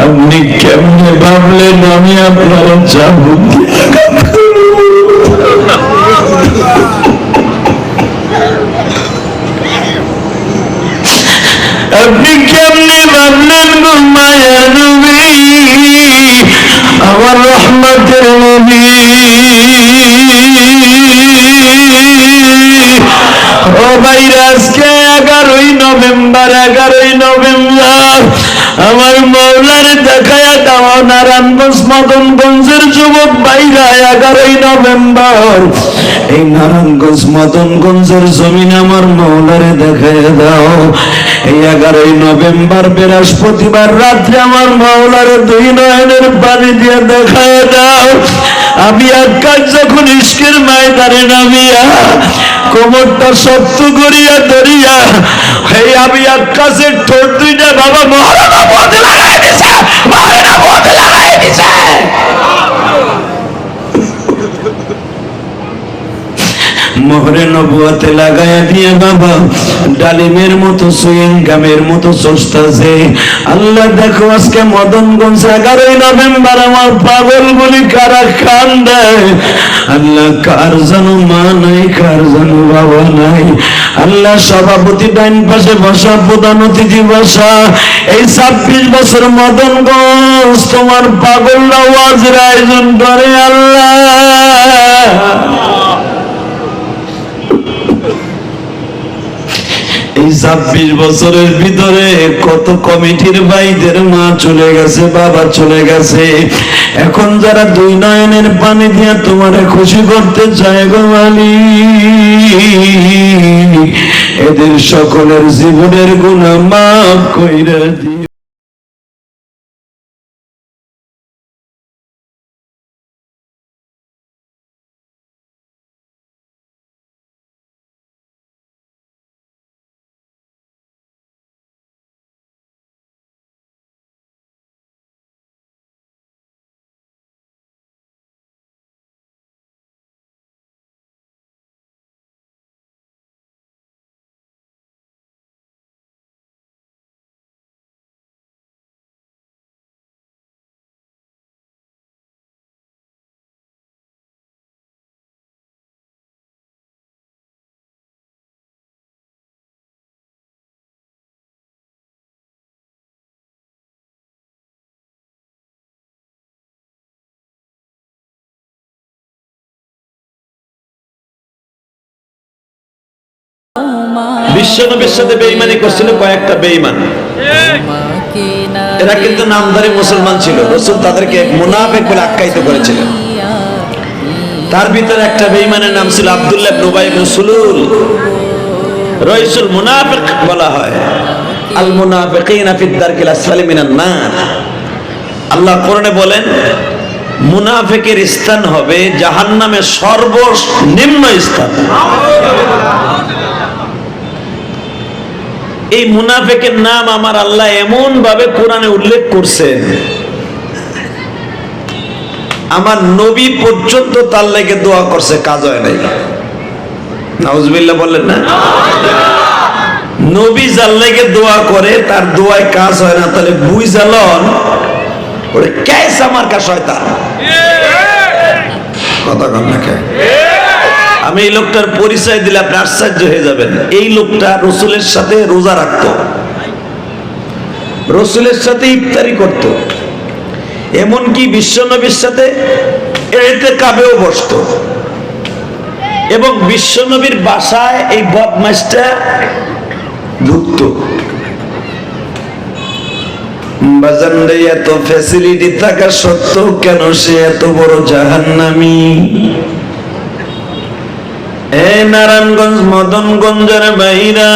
আপনি কেমনে ভাবলেন আমি আপনার চাবুক দিয়ে আঘাত করব? আপনি কেমনে ভাবলেন গো মায়া নবী, আমার রহমতের নবী? ও ভাইরা, আজকে 11ই নভেম্বর, 11ই নভেম্বর আমার মৌলার দেখায়া দাও নারায়ণগঞ্জ মদনগঞ্জের যুবক ভাইরা। 11ই নভেম্বর এই নারায়ণগঞ্জ মদনগঞ্জের জমিন আমার মৌলারে দেখায়া দাও। এই 11ই নভেম্বর বৃহস্পতিবার রাত্রে আমার মৌলারে 2 নয়নের পানি দিয়ে দেখায়া দাও। আমি আকাশ যখন ইশকের ময়দানে নামিয়া কোমরটা শক্ত করিয়া ধরিয়া, এই আমি আকাশের ঠোঁট দুইটা বাবা মহারানা পথে লাগাই দিছে, মহারানা পথে লাগাই দিছে। মোহরে নবুয়তে লাগাইয়া দিয়ে বাবা ডালিমের মতো সুইং গামের মতো চষতেছে। আল্লাহ দেখো আজকে মদনগঞ্জ 11ই নভেম্বর আমার পাগল বলি কারা খান দেয়। আল্লাহ কার জানো মা নাই, কার জানো বাবা নাই। আল্লাহ সভাপতি ডাইন পাশে বসা, প্রধান অতিথি বসা। এই 26 বছর মদনগঞ্জ তোমার পাগলরা ওয়াজের আয়োজন করে। আল্লাহ এই 26 বছরের ভিতরে কত কমিটির ভাইদের মা চলে গেছে, বাবা চলে গেছে। এখন যারা 2 নয়নের পানি দিয়ে তোমারে খুশি করতে চায় গো মালিক, এদের সকলের জীবনের গুনাহ মাফ কইরা দিও। বিশ্বনবীর সাথে বেঈমানি করছিল কয়েকটা বেঈমান। এরা কিন্তু নামধারী মুসলমান ছিল, রাসূল তাদেরকে মুনাফিক বলে আখ্যায়িত করেছিলেন। তার ভিতরে একটা বেঈমানের নাম ছিল আব্দুল্লাহ ইবনে উবাই ইবনে সুলুল। রাইসুল মুনাফিক বলা হয়। আল মুনাফিকিনা ফিদ দারকিল আসফালি মিনান নার। আল্লাহ কোরআনে বলেন মুনাফিকের স্থান হবে জাহান্নামের সর্বনিম্ন স্থান। এই মুনাফিকের নাম আমার আল্লাহ এমন ভাবে কোরআনে উল্লেখ করছেন, আমার নবী পর্যন্ত তার লাগে দোয়া করছে, কাজ হয় নাই। নাউজুবিল্লাহ বললেন না? নবী যার লাগে দোয়া করে তার দোয়ায় কাজ হয় না, তাহলে বুঝালন ওরে কেস আমার কা শয়তান। কথা কন না কে? আমি এই লোকটার পরিচয় দিলে আপনি আশ্চর্য হয়ে যাবেন। এই লোকটা রসুলের সাথে রোজা রাখত, রসুলের সাথে ইফতারি করত, এমনকি বিশ্বনবীর সাথে ইতিকাফেও বসত, এবং বিশ্বনবীর বাসায় এই বদমাইশটা ঢুকত। বাজারে এত ফ্যাসিলিটি থাকা সত্ত্বেও কেন সে এত বড় জাহান্নামী? এ নারায়ণগঞ্জ মদনগঞ্জের বাইরা,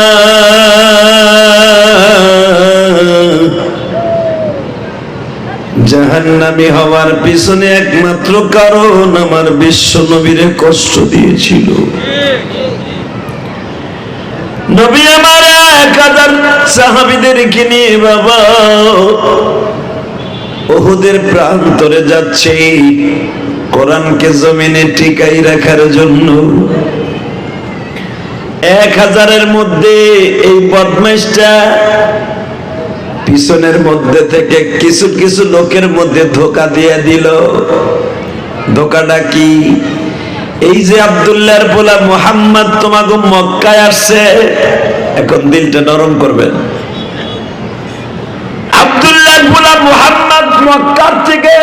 জাহান্নামী হওয়ার পিছনে একমাত্র কারণ আমার বিশ্ব নবীরে কষ্ট দিয়েছিল। নবী আমার 1000 সাহাবীদেরকে নিয়ে বাবা উহুদের প্রান্তরে যাচ্ছে কোরআনকে জমিনে টিকাই রাখার জন্য। 1000-এর মধ্যে এই বদমাইশটা পিছনের মধ্যে থেকে কিছু কিছু লোকের মধ্যে ধোঁকা দিয়ে দিল। ধোঁকাটা কি? এই যে আব্দুল্লাহর পোলা মুহাম্মদ তোমাকে মক্কায় আসছে, এখন দিলটা নরম করবেন। আব্দুল্লাহর পোলা মুহাম্মদ মক্কার থেকে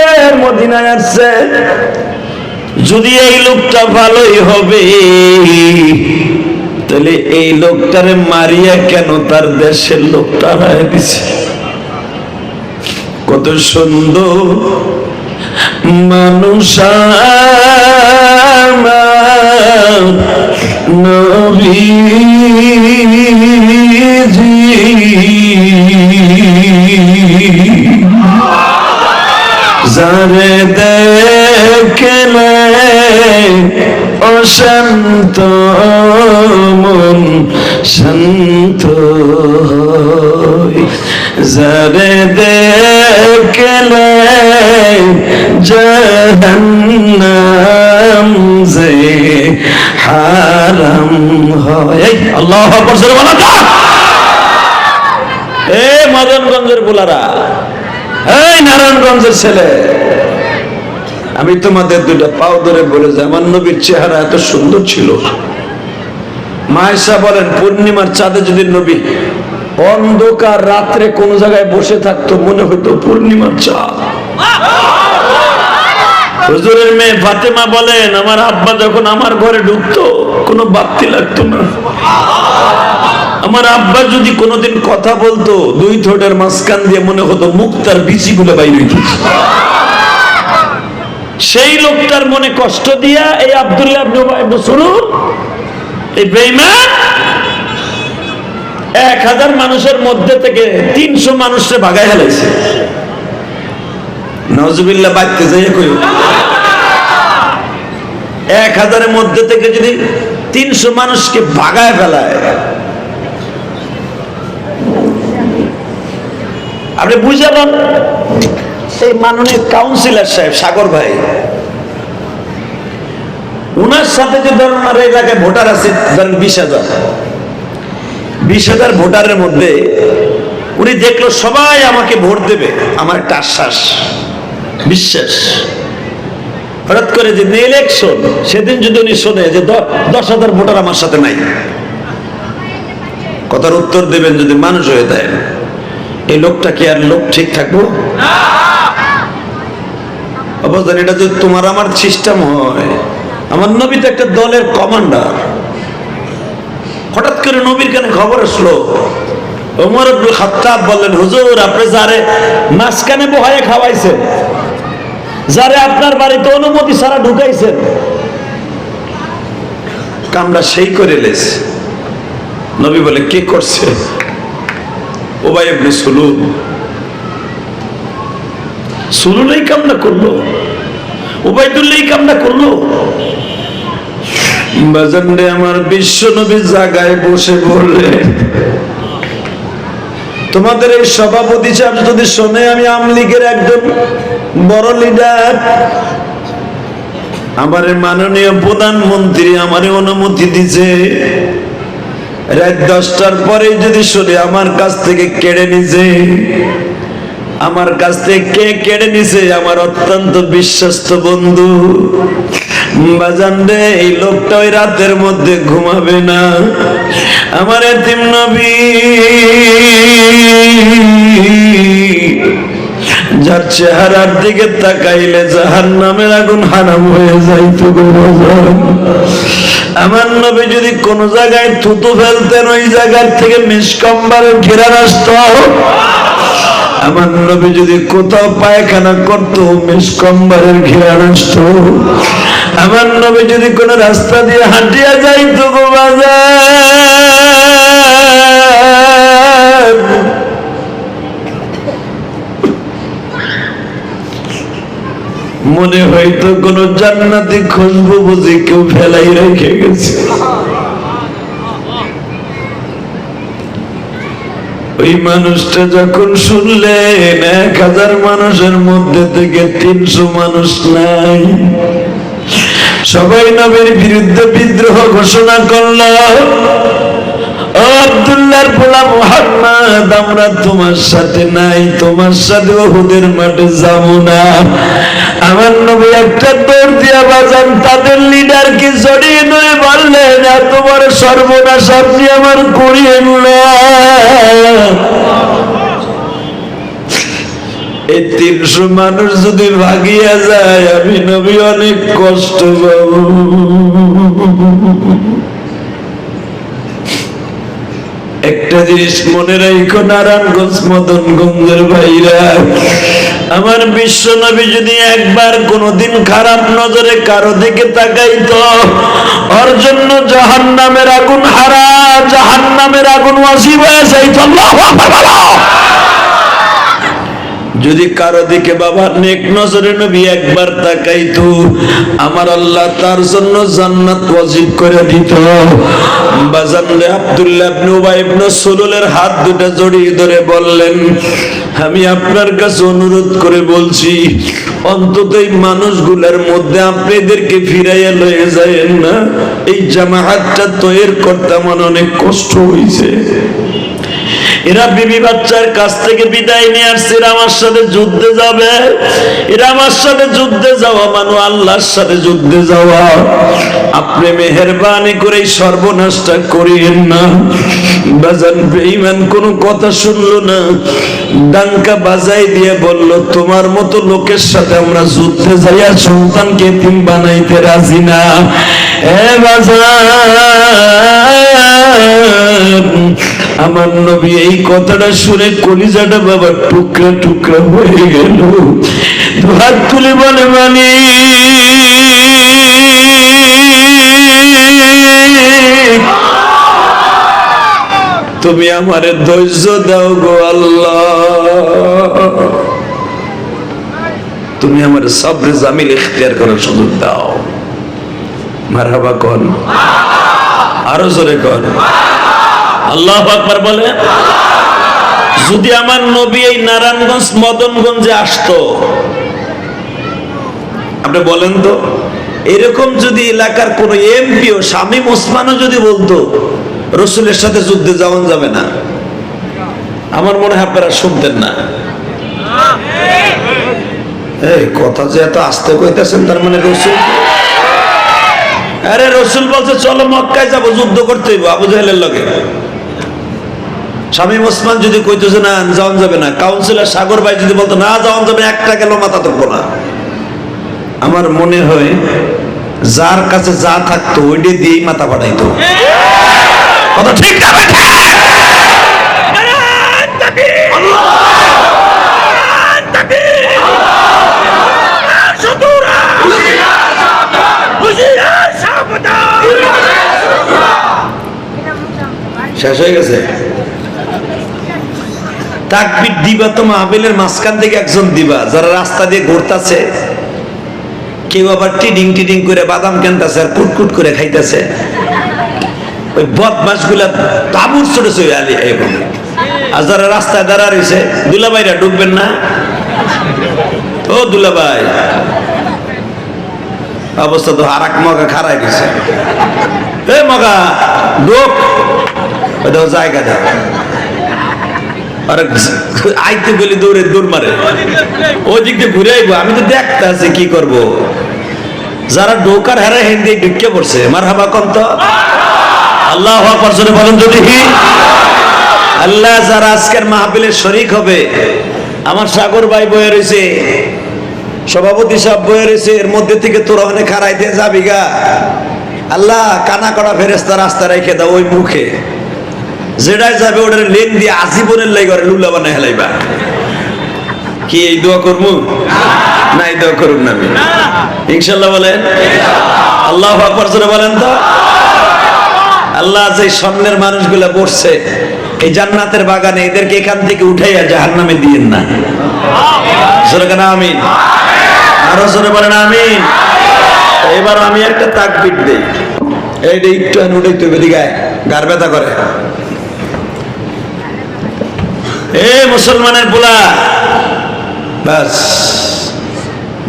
মদিনায় আসছে, যদি এই লোকটা ভালোই হবে তাহলে এই লোকটারে মারিয়া কেন তার দেশের লোকটা হারায় দিছে। কত সুন্দর মানুষ নবীজি, যারে দেখলে অশান্ত মন শান্ত হয়, যারে দেখলে জাহান্নাম যে হারাম হয়। আল্লাহু আকবার, সুবহানাল্লাহ। এই মদনগঞ্জের বুলারা, এই নারায়ণগঞ্জের ছেলে, আমি তোমাদের দুইটা পাও ধরে বলে যে আমার নবীর চেহারা এত সুন্দর ছিল। মায়েশা বলেন, পূর্ণিমার চাঁদে যদি নবী অন্ধকার রাত্রে কোন জায়গায় বসে থাকতো মনে হতো পূর্ণিমার চাঁদ। হুজুরের মেয়ে ফাতেমা বলেন, আমার আব্বা যখন আমার ঘরে ঢুকতো কোনো বাতি লাগতো না। আমার আব্বা যদি কোনোদিন কথা বলতো দুই ঠোঁটের মাঝখান দিয়ে মনে হতো মুক্তার বিচিগুলো বাইরে হইতেছে। সেই লোকটার মনে কষ্ট দিয়া এই আব্দুল্লাহ ইবনে উবাই ইবনে সুলুল, এই বেঈমান 1000 মানুষের মধ্যে থেকে 300 মানুষকে ভাগায় ফেলাইছে। নাউজুবিল্লাহ, বাইতে যাইয়া কই 1000-এর মধ্যে থেকে যদি 300 মানুষকে ভাগায় ফেলায়, আপনি বুঝাবেন। সেই মাননীয় কাউন্সিলর সাহেব সাগর ভাই, উনার সাথে যে ধরুন আর এলাকায় ভোটার আছে ধরেন 20,000 ভোটারের মধ্যে উনি দেখলো সবাই আমাকে ভোট দেবে, আমার একটা আশ্বাস বিশ্বাস। হঠাৎ করে যে ইলেকশন সেদিন যদি উনি শোনে যে 10,000 ভোটার আমার সাথে নাই, কথার উত্তর দেবেন যদি মানুষ হয়ে দেয়, এই লোকটা কি আর লোক ঠিক থাকবো? অবস্থা এটা যদি তোমার আমার সিস্টেম হয়, আমার নবী তো একটা দলের কমান্ডার। হঠাৎ করে নবীর কানে খবর আসলো, ওমর ইবনে খাত্তাব বললেন, হুজুর আপনি যারে মাঝখানে বহায়ে খাওয়াইছেন, যারে আপনার বাড়িতে অনুমতি ছাড়া ঢুকাইছেন, কামটা সেই করে লেস। নবী বলে, কে করছে? উবাই ইবনে সুলুল। সুলুল এই কামটা করলো, উবাইদুল্লাহ এই কামটা করলো। বাজানরে আমার বিশ্ব নবী জায়গায় বসে বললেন, তোমাদের এই সভাপতি সাহেব যদি শোনে আমি আওয়ামী লীগের একজন বড় লিডার, আমার মাননীয় প্রধানমন্ত্রী আমারে অনুমতি দিছে, রাত 10টার পরে যদি শুনে আমার কাছ থেকে কেড়ে নিছে, আমার কাছ থেকে কে কেড়ে নিছে? আমার অত্যন্ত বিশ্বস্ত বন্ধু। বাজান রে, এই লোকটা ওই রাতের মধ্যে ঘুমাবে না। আমার এতিম নবী যার চেহারার দিকে তাকাইলে জাহান্নামের আগুন হারাম হয়ে যাইত গো বাজান। আমার নবী যদি কোন জায়গায় থুতু ফেলতেন ওই জায়গার থেকে মিসকম্বরের ঘেরা আসতো। আমার নবী যদি কোথাও পায়খানা করতো মিসকম্বরের ঘেরা আসতো। আমার নবী যদি কোন রাস্তা দিয়ে হাঁটিয়া যাইতো গো বাজার, মনে হয়তো কোন জান্নাতি খুশবু বুঝি কেউ ফেলাই রেখে গেছে। ওই মানুষটা যখন শুনলেন 1000 মানুষের মধ্যে থেকে 300 মানুষ নাই, সবাই নবীর বিরুদ্ধে বিদ্রোহ ঘোষণা করল। ও আব্দুল্লাহর পোলা মুহাম্মদ, আমরা তোমার সাথে নাই, তোমার সাথে উহুদের মাঠে যাব না। আমার নবী একটা দৌড় দিয়া বাজান তাদের লিডারকে জড়িয়ে ধরে বললেন, তোমার সর্বনাশ আপনি আমার করিয়েন না। এই 300 মানুষ যদি ভাগিয়া যায়, আমি নবী অনেক কষ্ট পাব। একটা জিনিস মনে রাখো নারায়ণগঞ্জ মদনগঞ্জের ভাইরা, আমার বিশ্ব নবী যদি একবার কোনদিন খারাপ নজরে কারো দিকে তাকাইতো, ওর জন্য জাহান্নামের আগুন জাহান্নামের আগুন ওয়াজিব হয়ে যাইত। আল্লাহু আকবার। যদি কারো দিকে বাবা নেক নজরে নবী একবার তাকাইতো, আমার আল্লাহ তার জন্য জান্নাত ওয়াজিব করে দিত। বাজানরে আব্দুল্লাহ ইবনে উবাই ইবনে সুলুলের হাত দুটো জড়িয়ে ধরে বললেন, আমি আপনার কাছে অনুরোধ করে বলছি, অন্তত এই মানুষগুলোর মধ্যে আপনাদেরকে ফিরাইয়া লয়ে যায়েন না। এই জামাআতটা তৈরি করতে আমার অনেক কষ্ট হয়েছে। এরা বিবি বাচ্চার কাছ থেকে বিদায় নিয়ে আসছে, এরা আমার সাথে যুদ্ধে যাবে। এরা আমার সাথে যুদ্ধে যাওয়া মানে আল্লাহর সাথে যুদ্ধে যাওয়া। আপনি মেহেরবানি করে সর্বনাশটা করিয়েন না। বাজান বেঈমান কোনো কথা শুনলো না, ডাঙ্কা বাজাই দিয়ে বলল, তোমার মতো লোকের সাথে আমরা যুদ্ধে যাইয়া সন্তানকে এতিম বানাইতে রাজি না। এ বাজান, আমার নবী এই কথাটা শুনে কলিজাটা বাবা টুকরা টুকরা হয়ে গেল। হাত তুলে বলে, মানি তুমি আমারে ধৈর্য দাও গো আল্লাহ, তুমি আমার সবরে জামিল ইখতিয়ার করার সুযোগ দাও। মারহাবা কোন, আরো জোরে কোন আল্লাহু আকবার বলে। যদি আমার নবী এই নারায়ণগঞ্জ মদনগঞ্জে আসতো, আপনি বলেন তো, এরকম যদি এলাকার কোন এমপিও শামীম ওসমানও যদি বলতো রসুলের সাথে যুদ্ধে যাওয়া যাবে না, আমার মনে হয় আপনারা শুনতেন না। এই কথা যে এত আস্তে কইতেছেন, তার মানে রসুল, আরে রসুল বলছে চলো মক্কায় যাবো, যুদ্ধ করতে হইব আবু জাহেলের লগে। শামীম ওসমান যদি কইতেছে না যাওয়া যাবে না, কাউন্সিলর সাগর ভাই যদি বলতো না যাওয়া যাবে, একটা গেল মাথা থাকবো না। আমার মনে হয় যার কাছে যা থাকতো ওইটা দিয়েই মাথা পাঠাইতো। কথা ঠিক না? শেষ হয়ে গেছে। তাকবীর দিবা তো মাহফিলের মাঝখান থেকে একজন দিবা, যারা রাস্তা দিয়ে ঘুরতেছে, কেউ আবার টিডিং টিডিং করে বাদাম কেনতেছে আর কুটকুট করে খাইতেছে। ওই বদমাস গুলা তাবুর ছড়েছে আলি। আর যারা রাস্তায় দাঁড়া রয়েছে, দুলাভাইরা ঢুকবেন না? ও দুলাভাই, অবস্থা তো আর এক মগা খারাই গেছে। এ মগা ঢোক, জায়গা দাও। আর আইতে গেলে দৌড়ে দৌড় মারে, ওই দিক দিয়ে ঘুরে আইবো। আমি তো দেখতে আছি কি করব। যারা ঢোকার হারে হিন্দি ঢুকে পড়ছে, মারহাবা কম তো আল্লাহু আকবার জোরে বলেন যদি। আল্লাহ যারা আজকের মাহফিলে শরীক হবে, আমার সাগর ভাই বয়ে রয়েছে, সভাপতি সাহেব বয়ে রয়েছে, এর মধ্যে থেকে তোরা ওখানে খারাইতে যাবি গা। আল্লাহ কানা কড়া ফেরেশতা রাস্তা রেখে দাও ওই মুখে, যেটাই যাবে ওটার লেন দিয়ে আজীবনের লাই করে লুলা বানাই হেলাইবা। কি এই দোয়া করবো না? এই দোয়া করুন না, আমি ইনশাল্লাহ বলেন। আল্লাহু আকবার জোরে বলেন তো। আল্লাহ যে সামনের মানুষগুলা বসছে এই জান্নাতের বাগানে, এদেরকে এখান থেকে উঠাইয়া জাহান্নামে দিয়েন না। জোরে কেন আমিন? আরো জোরে বলেন আমিন। এবার আমি একটা তাকবীর দেই, এইটা একটু উঠে তুই এদিকে গার ব্যথা করে। এ মুসলমানের পোলা, বাস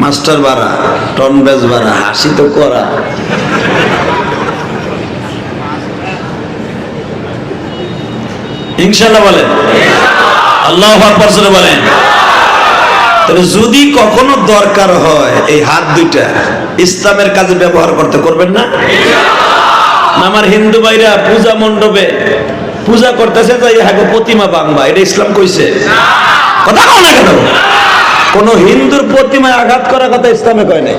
মাস্টার বাড়া, টন বেজ বাড়া, হাসি তো করা। ইনশাআল্লাহ বলেন, আল্লাহু আকবার জোরে বলেন। তবে যদি কখনো দরকার হয় এই হাত দুইটা ইসলামের কাজে ব্যবহার করতে, করবেন না? আমার হিন্দু ভাইরা পূজা মণ্ডপে পূজা করতেছে, তাই হাগো প্রতিমা বাংবা, এটা ইসলাম কইছে? কথা কও না কেন? কোন হিন্দুর প্রতিমায় আঘাত করার কথা ইসলামে কয় নাই।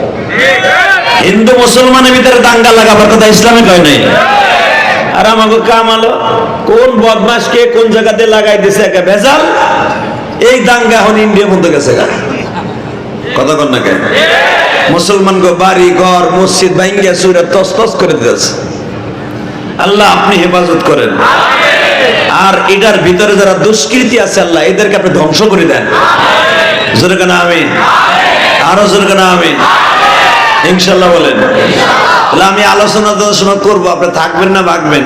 হিন্দু মুসলমানের ভিতরে দাঙ্গা লাগাবার কথা ইসলামে কয় নাই। আর আমাকে কামালো কোন বদমাস কে কোন জায়গাতে লাগাই দিছে একা ভেজাল, এই দাঙ্গা এখন ইন্ডিয়া বন্ধ গেছে গা। কথা কন না কেন? মুসলমান গো বাড়ি ঘর মসজিদ ভাঙ্গিয়া চুরা তসতস করে দিয়েছে। আল্লাহ আপনি হেফাজত করেন। আর এটার ভিতরে যারা দুষ্কৃতি আছে আল্লাহ এদেরকে আপনি ধ্বংস করে দেন। জোরে কেন আমিন? আরো জোরে কেন আমিন? ইনশাআল্লাহ বলেন। তাহলে আমি আলোচনা করবো, আপনি থাকবেন না ভাগবেন?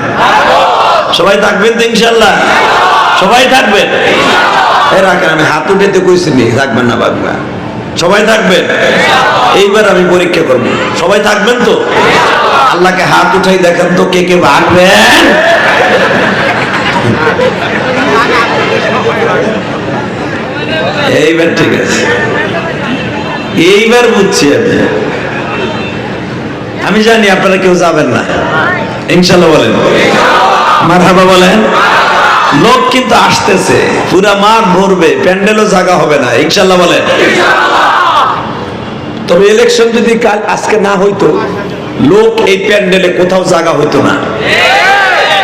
সবাই থাকবেন তো ইনশাআল্লাহ? সবাই থাকবেন? এর আগে আমি হাত উঠেতে কইছি নি থাকবেন না ভাগবেন? সবাই থাকবেন? এইবার আমি পরীক্ষা করবো, সবাই থাকবেন তো? আল্লাহকে হাত উঠাই দেখেন তো কে কে ভাগবেন। এইবার ঠিক আছে, এইবার বুঝছি আমি জানি আপনারা কেউ যাবেন না। ইনশাআল্লাহ বলেন, মারহাবা বলেন। লোক কিন্তু আসতেছে, পুরা মাঠ ভরবে, প্যান্ডেলও জায়গা হবে না। ইনশাআল্লাহ বলেন। তবে ইলেকশন যদি কাল আজকে না হইতো, লোক এই প্যান্ডেলে কোথাও জায়গা হইতো না।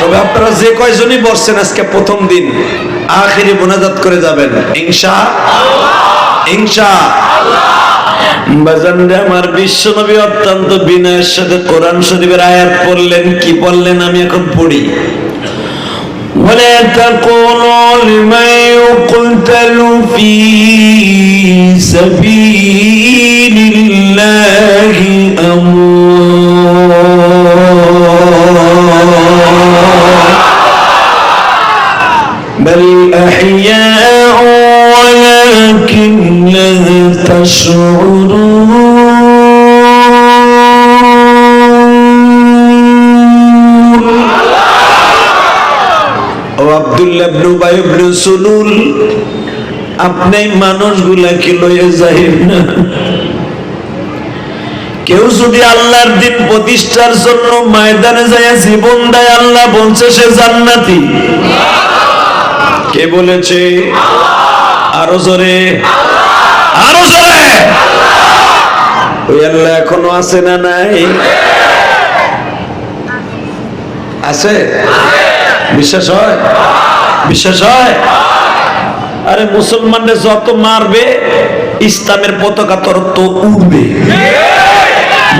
তবে আপনারা যে কয়জনই বসছেন আজকে প্রথম দিন, আখিরি মোনাজাত করে যাবেন ইনশাআল্লাহ। ইনশাআল্লাহ। বাজানরে আমার বিশ্ব নবী অত্যন্ত বিনয়ের সাথে কোরআন শরীফের আয়াত পড়লেন। কি পড়লেন আমি এখন পড়ি। ولا تقولوا لمن يقتل في سبيل الله أموات بل أحياء ولكن لا تشعرون আব্দুল্লাহ ইবনে উবাই ইবনে সুলুল, আপনি মানুষগুলাকে লয়ে যাইেন না। কেউ যদি আল্লাহর দিন প্রতিষ্ঠার জন্য ময়দানে যায় জীবন দেয়, আল্লাহ বলছে সে জান্নাতি। কে বলেছে? আরো জোরে, আরো জোরে। ওই আল্লাহ এখনো আছে না নাই? আছে? বিশ্বাস হয়? বিশ্বাস হয়? আরে মুসলমানরা যত মারবে ইসলামের পতাকা তত উড়বে।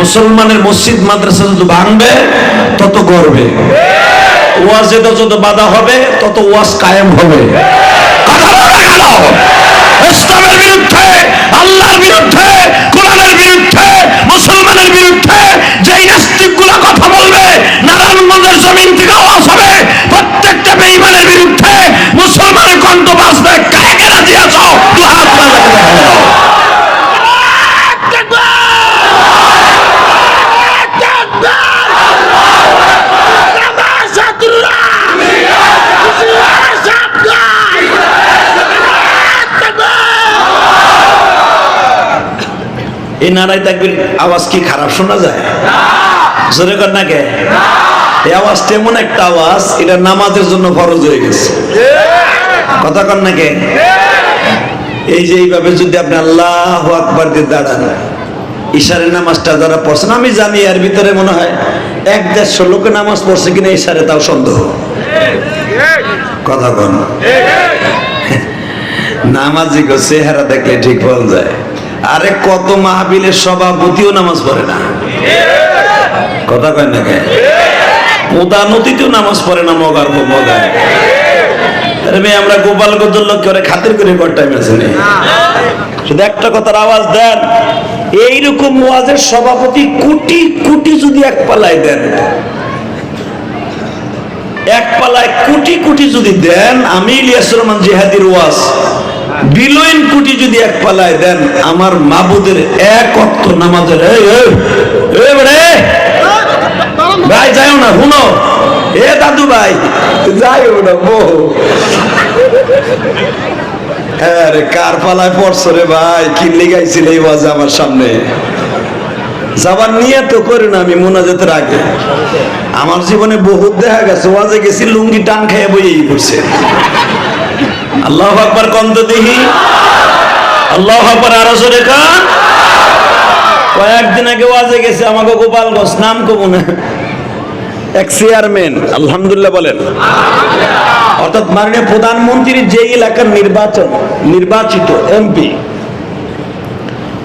মুসলমানের মসজিদ মাদ্রাসা যত ভাঙবে তত গড়বে। ওয়াজে যত বাধা হবে তত ওয়াজ কায়েম হবে। ইসলামের বিরুদ্ধে, আল্লাহর বিরুদ্ধে, কোরআনের বিরুদ্ধে, মুসলমানের বিরুদ্ধে যেই নাস্তিকগুলো কথা বলবে, নারায়ণগঞ্জের জমিন থেকে আওয়াজ হবে। প্রত্যেকটা বেঈমানের বিরুদ্ধে মুসলমানের কণ্ঠ বাজবে। কাকে কে রাজি আছো? তুই হাত লাগাও। এই নারায় তাকবীর আওয়াজ কি খারাপ শোনা যায়? জোরে কর না কে? এই আওয়াজটা এমন একটা আওয়াজ, এটা নামাজের জন্য ফরজ হয়ে গেছে। কথা কর না কে? এই যে এইভাবে যদি আপনি আল্লাহু আকবার দিয়ে দাঁড়ান, ইশারের নামাজটা যারা পড়ছেন, আমি জানি এর ভিতরে মনে হয় 1-150 লোকে নামাজ পড়ছে কিনা ইশারে, তাও সন্দেহ। কথা কন। নামাজি গো চেহারা দেখলে ঠিক বলা যায়। আরে কত মাহফিলের সভাপতিও নামাজ পড়ে না। কথা কয় না কে? প্রধানতিতেও নামাজ পড়ে না। মগার মগায় আমরা গোপালগঞ্জের লোক করে খাতির করে কর টাইম আছে না। শুধু একটা কথার আওয়াজ দেন, এইরকম ওয়াজের সভাপতি কোটি কোটি যদি এক পালায় দেন, এক পালায় কোটি কোটি যদি দেন, আমি ইলিয়াস রহমান জিহাদির ওয়াজ বিলইন কোটি যদি এক পালায় দেন আমার মাবুদের এক ওয়াক্ত নামাজের ভাই যাও না শুনো এ দাদু ভাই যাইও না বহু আরে কার পালায় পড়ছো রে ভাই কি লেগাইছিল এই ওয়াজ আমার সামনে যাবার নিয়ে তো করি না আমি মোনাজাতের আগে আমার জীবনে বহুত দেখা গেছে ওয়াজে গেছি লুঙ্গি টান খেয়ে বইয়েই পড়ছে আল্লাহু আকবার কন্ত দিহি আল্লাহু আকবার আরো জোরে কান কয়েকদিন আগে ওয়াজে গেছে আমাকে গোপালগঞ্জ নাম কব না এক চেয়ারম্যান আলহামদুলিল্লাহ বলেন অর্থাৎ মাননীয় প্রধানমন্ত্রীর যে এলাকার নির্বাচিত এমপি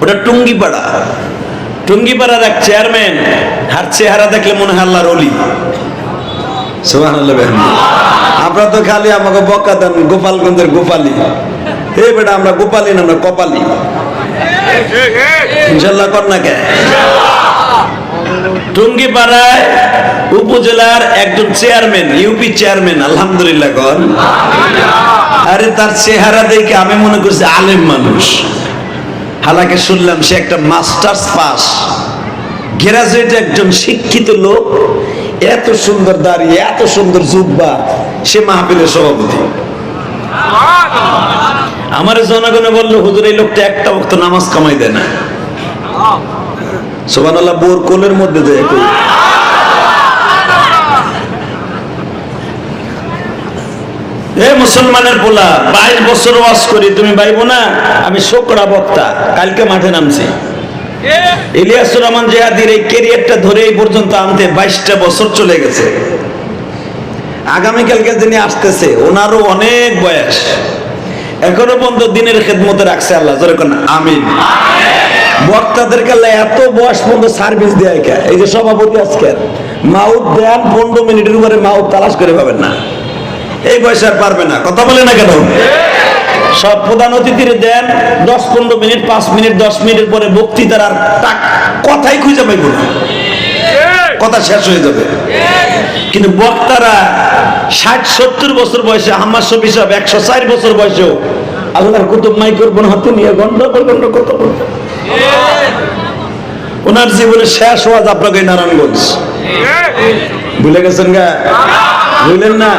ওটা টুঙ্গিপাড়ার এক চেয়ারম্যান হার চেহারা দেখলে মনে হয় আল্লাহর ওলি সুবহানাল্লাহ আপনারা তো খালি আমাকে বকা দেন গোপালগঞ্জের গোপালী হে বেটা আমরা গোপালী না আমরা কপালী ইনশাআল্লাহ কর না কে টুঙ্গিপাড়ায় উপজেলার একজন চেয়ারম্যান ইউপি চেয়ারম্যান আলহামদুলিল্লাহ কর আরে তার চেহারা দেখে আমি মনে করছি আলেম মানুষ হালাকে শুনলাম সে একটা মাস্টার্স পাস গ্রাজুয়েট একজন শিক্ষিত লোক এত সুন্দর দাড়ি এত সুন্দর জুব্বা সে মাহফিলের সভাপতি আমার জনগণে বললো হুজুর এই লোকটা একটা ওয়াক্ত নামাজ কামাই দেয় না সুবহানাল্লাহ বোর কোলের মধ্যে যায় এ মুসলমানের পোলা 22 বছর ওয়াজ করি তুমি পাইবো না আমি শোকরা বক্তা কালকে মাঠে নামছি ইলিয়াসুর রহমান জিহাদির এই ক্যারিয়ারটা ধরে এই পর্যন্ত আনতে 22টা বছর চলে গেছে আগামীকালকে যিনি আসতেছে ওনারও অনেক বয়স এখনো পর্যন্ত দিনের খেদমতে রাখছে আল্লাহ জোরে কোন আমিন বক্তাদেরকে এত বয়স পর্যন্ত সার্ভিস দেয় কে এই যে সভাপতি আজকে মাউথ দেন 15 মিনিটের উপরে মাউথ তালাশ করে পাবেন না এই বয়সে আর পারবে না কথা বলে না কেন সব প্রধান অতিথির দেন 10-15 মিনিট 5 মিনিট 10 মিনিটের পরে বক্তৃতার আর কথাই খুঁজে পাইব না কথা শেষ হয়ে যাবে কিন্তু বক্তারা 60-70 বছর বয়সে হাম্মাদ শফি সাহেব 104 বছর বয়সেও আল্লাহর কুতুব মাইকের বোন হাতে নিয়ে ঘন্টা পর ঘন্টা কথা বলতে ওনার জীবনের শেষ ওয়াজ আপনাকে নারায়ণগঞ্জ ভুলে গেছেন গা বুঝলেন না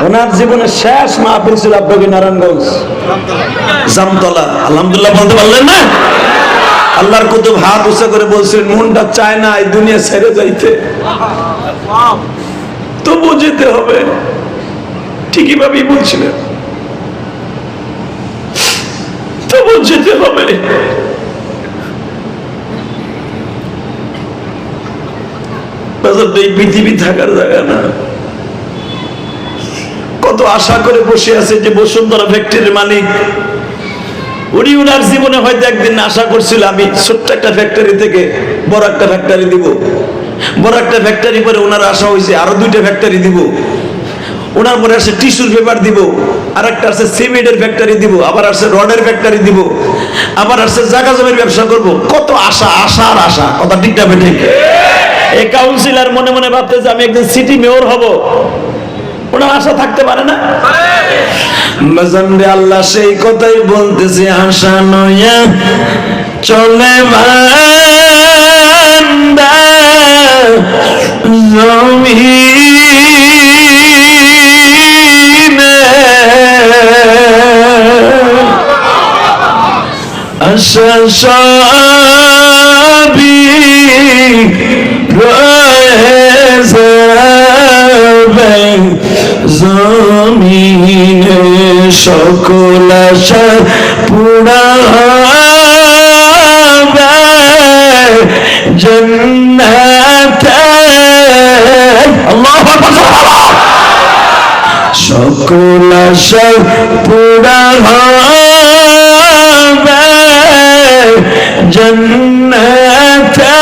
ওনার জীবনের শেষ মাহফিল ছিল আপনাকে নারায়ণগঞ্জ জামতলা আলহামদুলিল্লাহ বলতে পারলেন না আল্লাহর কুতুব হাত উঁচা করে বলছিলেন মনটা চায় না এই দুনিয়া ছেড়ে যাইতে তবু যেতে হবে ঠিকই ভাবেই বলছিলেন তবু যেতে হবে এই পৃথিবী থাকার জায়গা না কত আশা করে বসে আছে যে বসুন্ধরা ফ্যাক্টরির মালিক উনি ওনার জীবনে হয়তো একদিন আশা করছিল আমি ছোট্ট একটা ফ্যাক্টরি থেকে বড় একটা ফ্যাক্টরি দিব বড় একটা ফ্যাক্টরি পরে ওনার আশা হয়েছে আরো 2টা ফ্যাক্টরি দিব ওনার পরে আসছে টিস্যুর পেপার দিব আর একটা আসছে সিমেন্টের ফ্যাক্টরি দিব আবার আসছে রডের ফ্যাক্টরি দিব আবার আসছে জায়গা জমির ব্যবসা করব কত আশা আশার আশা কথা ঠিক না ঠিক এই কাউন্সিলর মনে মনে ভাবতেছে আমি একদিন সিটি মেয়র হব ওনার আশা থাকতে পারে না আল্লাহ সেই কথাই বলতেছে আশা নয়া চলে বান্দা জমিনে আশা সবই রয়েছে জমিনে সকল আশা পুরা হবে জান্নাতে আল্লাহু আকবার সকল আশা পুরা হবে জান্নাতে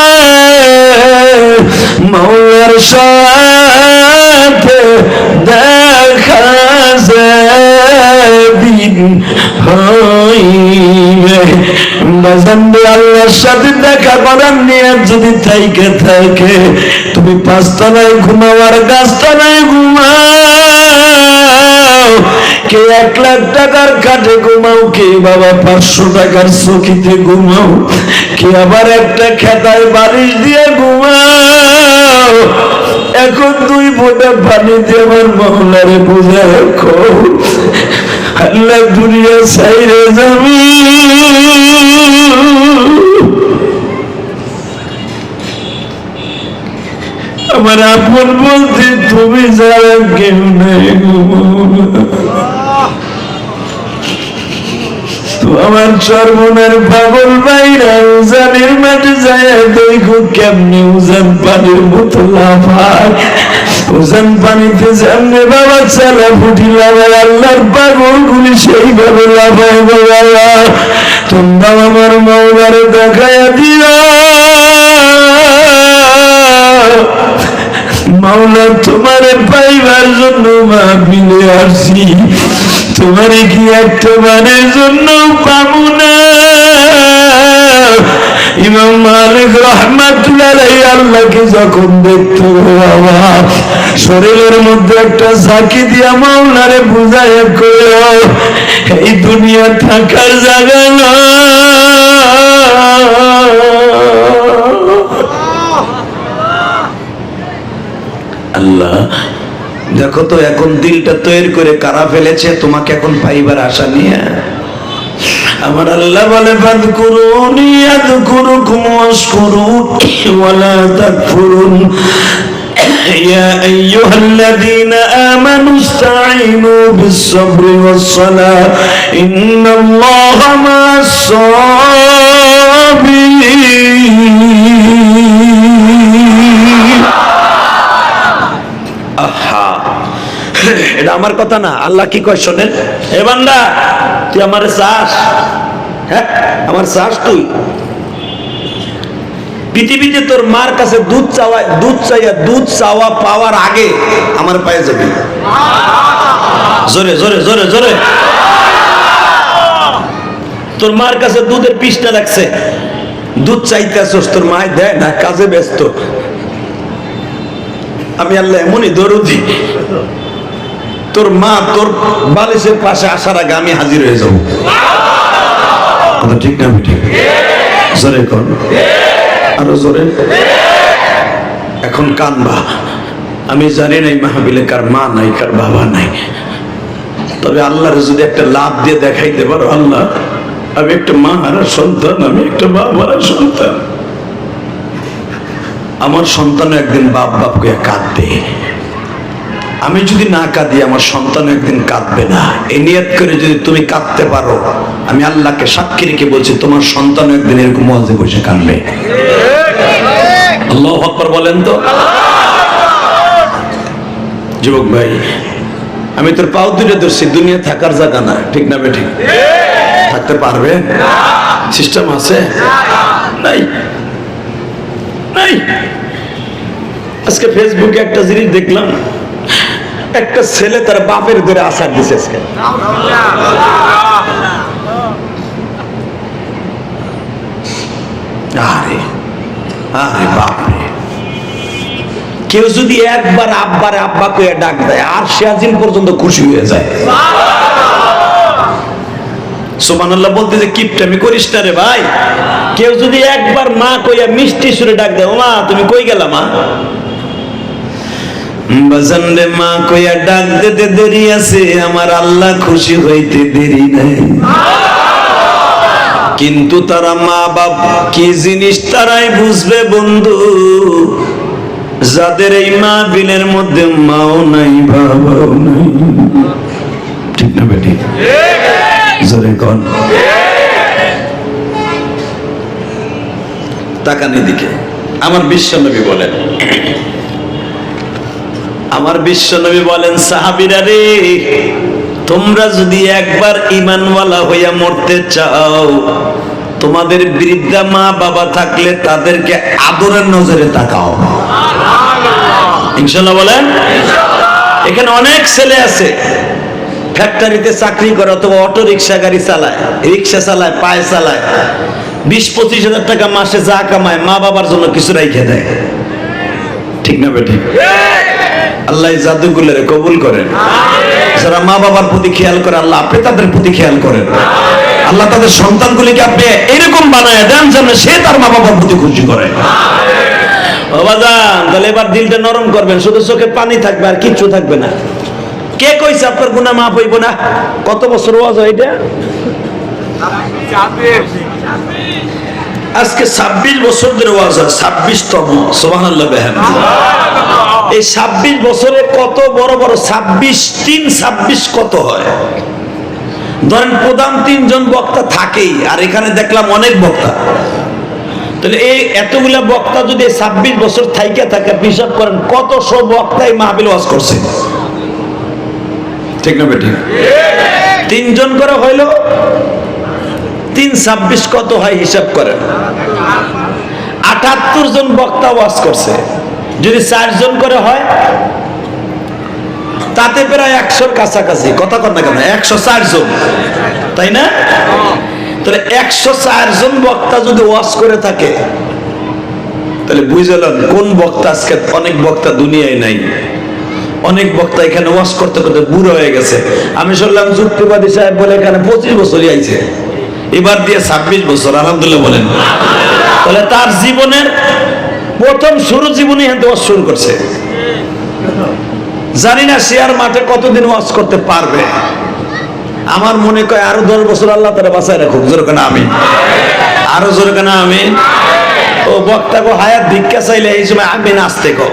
মওলার সাথে দেখা দিন হইবে বাজানবে আল্লাহর সাথে দেখা করার নিয়ত যদি থাকে তুমি 5 তলায় ঘুমাও আর 10 তলায় ঘুমাও কে 1 লাখ টাকার খাটে ঘুমাও, কে বাবা 500 টাকার চকিতে ঘুমাও, কে আবার একটা খেতায় বালিশ দিয়ে ঘুমাও। এখন 2 ফোঁটা পানি দিয়ে আমার মাওলারে বুঝা রাখো, আল্লাহ দুনিয়া ছাইরে যাবি, আমার আপন বলতে তুমি যারা কেউ নেই। তো আমার চরমনের পাগল ভাইরা উজানের মাঠে যায় দেখো কেমনি উজান পানির মতো লাফায়, উজান পানিতে সামনে বাবা চালা ফুটি লাগায়, আল্লাহর পাগল গুলি সেইভাবে লাফায়। বাবা তোমরা আমার মাওলারে দেখাইয়া দিও, মাওলা তোমারে পাইবার জন্য মাহফিলে আসছি, তোমারে কি একটা বারের জন্য পাবো না। ইমাম মালিক রাহমাতুল্লাহ আলাইহি আল্লাহকে যখন দেখতো বাবা শরীরের মধ্যে একটা ঝাঁকি দিয়া মাওলারে বুঝাইয়া কইও, এই দুনিয়া থাকার জায়গা না। আল্লাহ দেখো তো এখন দিলটা তৈরি করে কারা ফেলেছে তোমাকে এখন পাইবার আশা নিয়ে। আমার আল্লাহ বলে ফাযকুরুনি আযকুরুকুম ওয়াশকুরুনি ওয়ালা তাকফুরুন ইয়া আইয়ুহাল্লাযীনা আমানু ইসতাঈনু বিস-সাবরি ওয়াস-সালাহ ইন্নাল্লাহা মা'আস-সাবিরিন। আহা, এটা আমার কথা না, আল্লাহ কি কয় শোনেন। এ বান্দা তুই আমার চাস, হ্যাঁ আমার চাস, তুই পৃথিবীতে তোর মার কাছে দুধ চাওয়া পাওয়ার আগে আমার পায়ে যাবি। জোরে জোরে জোরে জোরে। তোর মার কাছে দুধের পিসটা রাখছে, দুধ চাইতে আসছ, তোর মায় দেয় না, কাজে ব্যস্ত। আমি আল্লাহ এমনই দরদি, তোর মা তোর বালিশের পাশে আসার আগে আমি হাজির হয়ে যাবো। ঠিক না? ঠিক। জোরে কর, আরো জোরে। এখন কানবা, আমি জানি না এই মাহফিলে কার মা নাই, কার বাবা নাই, তবে আল্লাহর যদি একটা লাভ দিয়ে দেখাইতে পারো, আল্লাহ আমি একটা মা হারা সন্তান, আমি একটা বাবারা সন্তান, আমার সন্তান একদিন বাপ বাপ করে কাঁদবে, আমি যদি না কাঁদি আমার সন্তান একদিন কাঁদবে না। এই নিয়ত করে যদি তুমি কাঁদতে পারো, আমি আল্লাহকে সাক্ষী রেখে বলছি তোমার সন্তান একদিন এরকম ওয়াজে বসে কাঁদবে। আল্লাহু আকবার বলেন তো। যুবক ভাই, আমি তোর পাও দুটো ধরছি, দুনিয়া থাকার জায়গা না, ঠিক না বেঠিক? থাকতে পারবে? সিস্টেম আছে? নাই নাই। আজকে ফেসবুকে একটা জিনিস দেখলাম, একটা ছেলে তার বাপের ধরে আসার দিছে আজকে। আরে আরে বাপরে, কেউ যদি একবার আব্বারে আব্বা কইয়া ডাক দেয় আর সে আজিম পর্যন্ত খুশি হয়ে যায়। সুবহানাল্লাহ বলতে যে কিপটামি করিস না রে ভাই। কেউ যদি একবার মা কইয়া মিষ্টি সুরে ডাক দেয়, ও মা তুমি কই গেলা মা, বাজান রে মা কইয়া ডাক দিতে দেরি আছে, আমার আল্লাহ খুশি হইতে দেরি নাই। কিন্তু তারা মা বাপ কি জিনিস তারাই বুঝবে বন্ধু, যাদের এই মাহফিলের মধ্যে মাও নাই বাবাও নাই। ঠিক না বেটি? জোরে কোন। তাকান এদিকে। আমার বিশ্বনবী বলেন, আমার বিশ্বনবী বলেন, সাহাবীরা রে, তোমরা যদি একবার ঈমানওয়ালা হইয়া মরতে চাও, তোমাদের বৃদ্ধা মা বাবা থাকলে তাদেরকে আদরের নজরে তাকাও। ইনশাআল্লাহ বলেন। এখানে অনেক ছেলে আছে ফ্যাক্টরিতে চাকরি করে, অথবা অটো রিক্সা গাড়ি চালায়, রিক্সা চালায়, পায়ে চালায়, 20-25 হাজার টাকা মাসে যা কামায় মা বাবার জন্য কিছু রাইখে দেয়। ঠিক না বেটি? আল্লাহ জাদুগুলোরে কবুল করেন। যারা মা বাবার প্রতি খেয়াল করে আল্লাহ আপনি তাদের প্রতি খেয়াল করেন। আল্লাহ তাদের সন্তানগুলিকে আপনি এরকম বানায় দেন যেন সে তার মা বাবার প্রতি খুশি করে। বাবাজান তাহলে এবার দিলটা নরম করবেন, শুধু চোখে পানি থাকবে আর কিচ্ছু থাকবে না। কে কইছে আপনার গুনাহ মাফ হইব না? কত বছর ওয়াজ হয় এটা? আজকে 26 বছর ধরে ওয়াজ হয়, 26তম। সুবহানাল্লাহ বিহামদিহি। এই 26 বছরে কত বড় বড় 26 3 26 কত হয়? ধরেন প্রধান 3 জন বক্তা থাকেই, আর এখানে দেখলাম অনেক বক্তা। তাহলে এই এতগুলা বক্তা যদি 26 বছর থাইকা থাকে, হিসাব করেন কত সব বক্তাই মাহফিল ওয়াজ করছে, ঠিক না বেঠিক? 3 জন করে হইলো 3 26 কত হয় হিসাব করেন। 78 জন বক্তা ওয়াজ করছে, যদি 4 জন করে হয় তাতে প্রায় 100-র কাছাকাছি। কথা কন না কেন? 104 জন, তাই না? তাহলে 104 জন বক্তা যদি ওয়াজ করে থাকে, তাহলে বুঝলেন কোন বক্তা আজকে। অনেক বক্তা দুনিয়ায় নাই, অনেক বক্তা এখানে ওয়াজ করতে করতে বুড়ো হয়ে গেছে। আমি শুনলাম যুক্তিবাদী সাহেব বলে এখানে 25 বছরই আইছে, এবার দিয়ে 26 বছর। আলহামদুলিল্লাহ বলেন। তাহলে তার জীবনের প্রথম জীবনে ওয়াজ শুরু করছে। জানি না সে আর মাঠে কতদিন ওয়াজ করতে পারবে। আমার মনে কয় আরো 10 বছর আল্লাহ তারা বাঁচায় রাখুক। জোরে কেন আমিন? আরো জোরে কেন আমিন? ও বক্তাকে হায়াত ভিক্ষা চাইলে এই সময় আমিন আসতে কো।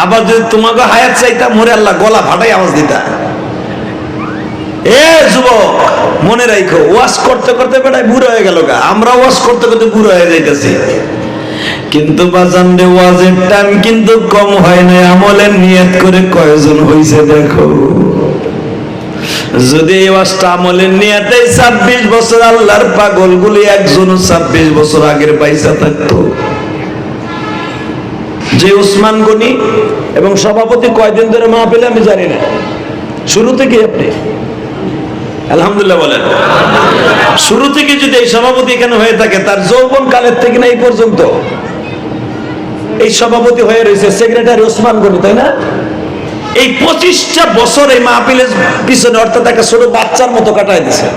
আবার যদি তোমাকে হায়াত চাইতাম, মরে আল্লাহ গলা ফাটাই আওয়াজ দিতা। এ যুবক মনে রাখো, ওয়াজ করতে করতে বেটায় বুড়ো হয়ে গেল গা। আমরা ওয়াজ করতে করতে বুড়ো হয়ে যাইতেছি, কিন্তু বাজান রে ওয়াজের টাইম কিন্তু কম হয় না। আমলের নিয়ত করে কয়জন হইছে দেখো। যদি এই ওয়াজটা আমলের নিয়তে 26 বছর আল্লাহর পাগলগুলি একজনও 26 বছর আগের পয়সা থাকতো। যে উসমান গনি এবং সভাপতি কয়দিন ধরে মাহফিলে আমি জানি না, শুরু থেকে আপনি আলহামদুলিল্লাহ বলেন। শুরু থেকে যদি এই সভাপতি এখানে হয়ে থাকে, তার যৌবন কালের থেকে না এই পর্যন্ত এই সভাপতি হয়ে রয়েছে সেক্রেটারি ওসমান গনি, তাই না? এই 25টা বছর এই মাহফিলের পিছনে, অর্থাৎ একটা ছোট বাচ্চার মতো কাটায় দিছে।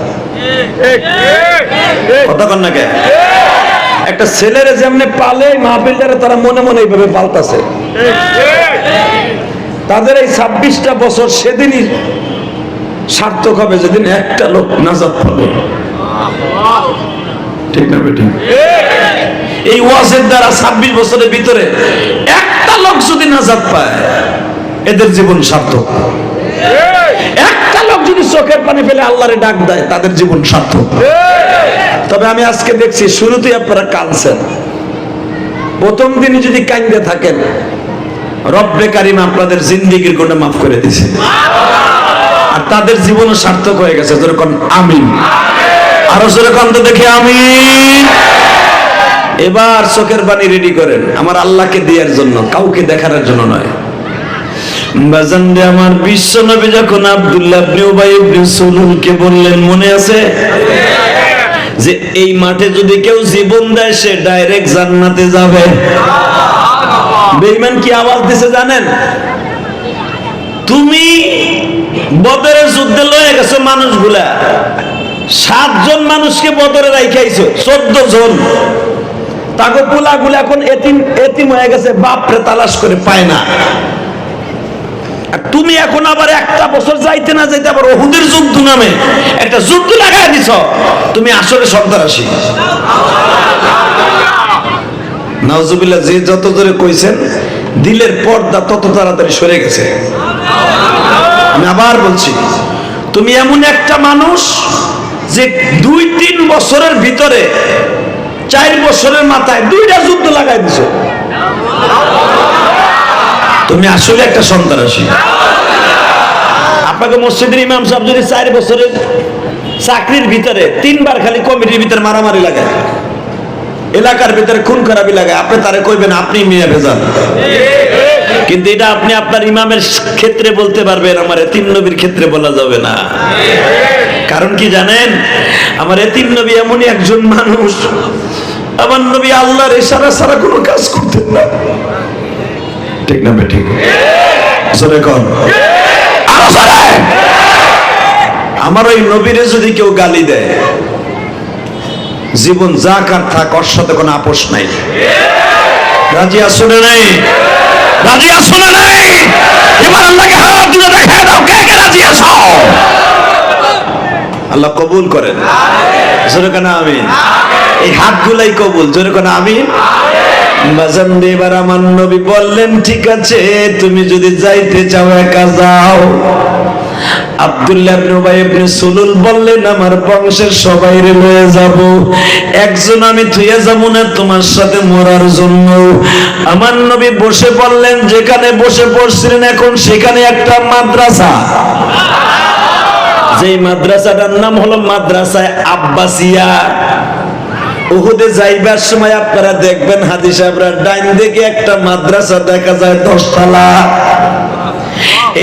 কথা কন না কে? একটা ছেলেরে যেমনি পালে, মাহফিলটারে তারা মনে মনে এইভাবে পাল্টাছে। তাদের এই 26টা বছর সেদিনই সার্থক হবে যেদিন একটা লোক নাজাত পাবে, ঠিক না বেটি? এই ওয়াজের দ্বারা 26 বছরের ভিতরে একটা লোক যদি নাজাত পায়, এদের জীবন সার্থক। একটা লোক যদি চোখের পানি ফেলে আল্লাহরে ডাক দেয়, তাদের জীবন সার্থক। তবে আমি আজকে দেখছি শুরুতেই আপনারা কাঁদছেন। প্রথম দিনই যদি কাঁদতে থাকেন, রব্বে কারিম আপনাদের জিন্দেগির গুনাহ মাফ করে দিয়েছে, আর তাদের জীবনও সার্থক হয়ে গেছে। যেরকম আমিন, আরো যেরকম তো দেখে আমিন। এবার চোখের পানি রেডি করেন আমার আল্লাহকে দেওয়ার জন্য, কাউকে দেখানোর জন্য নয়। বাজানরে আমার বিশ্ব নবী যখন আব্দুল্লাহ ইবনে উবাই ইবনে সুলুলকে বললেন, মনে আছে যে এই মাঠে যদি কেউ জীবন দেয় সে ডাইরেক্ট জান্নাতে যাবে। বেঈমান কি আওয়াজ দিছে জানেন? তুমি বদরের যুদ্ধে লয়ে গেছো মানুষগুলা, 7 জন মানুষকে বদরে রাইখাইছো, 14 জন। তাকে পোলাগুলো এখন এতিম হয়ে গেছে, বাপরে তালাশ করে পায় না। আর তুমি এখন আবার একটা বছর যাইতে না যাইতে আবার উহুদের যুদ্ধ নামে একটা যুদ্ধ লাগাই দিছ। তুমি আসলে সন্ত্রাসী। নাউজুবিল্লাহ। যে যত জোরে কইছেন, দিলের পর্দা তত তাড়াতাড়ি সরে গেছে। আমি আবার বলছি, তুমি এমন একটা মানুষ যে 2-3 বছরের ভিতরে 4 বছরের মাথায় 2টা যুদ্ধ লাগাই দিছো। তুমি আসলে একটা সন্ত্রাসী। আপনাকে মসজিদের ইমাম সাহেব যদি 4 বছরের চাকরির ভিতরে 3 বার খালি কমিটির ভিতরে মারামারি লাগায়, এলাকার ভিতরে খুন খারাপি লাগায়, আপনি তারে কইবেন আপনি মিয়া ভেজাল। কিন্তু এটা আপনি আপনার ইমামের ক্ষেত্রে বলতে পারবেন, আমার এতিম নবীর ক্ষেত্রে বলা যাবে না। কারণ কি জানেন? আমার এতিম নবী এমনই একজন মানুষ, আমার নবী আল্লাহর ইশারা ছাড়া কোনো কাজ করতেন না, ঠিক না বেঠিক? জোরে কোন আরো জোরে। আমার ওই নবীরে যদি কেউ গালি দেয়, জীবন যাক আর থাক, ওর সাথে কোনো আপোষ নাই। রাজি আছো না নাই? রাজি আছো না নাই? এবার আল্লাহকে হাত তুলে দেখায় দাও, কে কে রাজি আছো? আল্লাহ কবুল করেন, জোরে কেন আমিন। এই হাতগুলাই কবুল, জোরে কেন আমিন। বাজান এবার আমার নবী বললেন, ঠিক আছে তুমি যদি যাইতে চাও একা যাও। আব্দুল্লাহ ইবনে উবাই ইবনে সুলুল বললেন, আমার বংশের সবাইরে লয়ে যাব, একজন আমি থুয়ে যাব না তোমার সাথে মরার জন্য। আমার নবী বসে বললেন, যেখানে বসে পড়ছিলেন এখন সেখানে একটা মাদ্রাসা, যে মাদ্রাসাটার নাম হলো মাদ্রাসায়ে আব্বাসিয়া। উহুদে যাইবার সময় আপনারা দেখবেন হাজী সাহেবরা ডাইন দিকে একটা মাদ্রাসা দেখা যায় 10 তলা।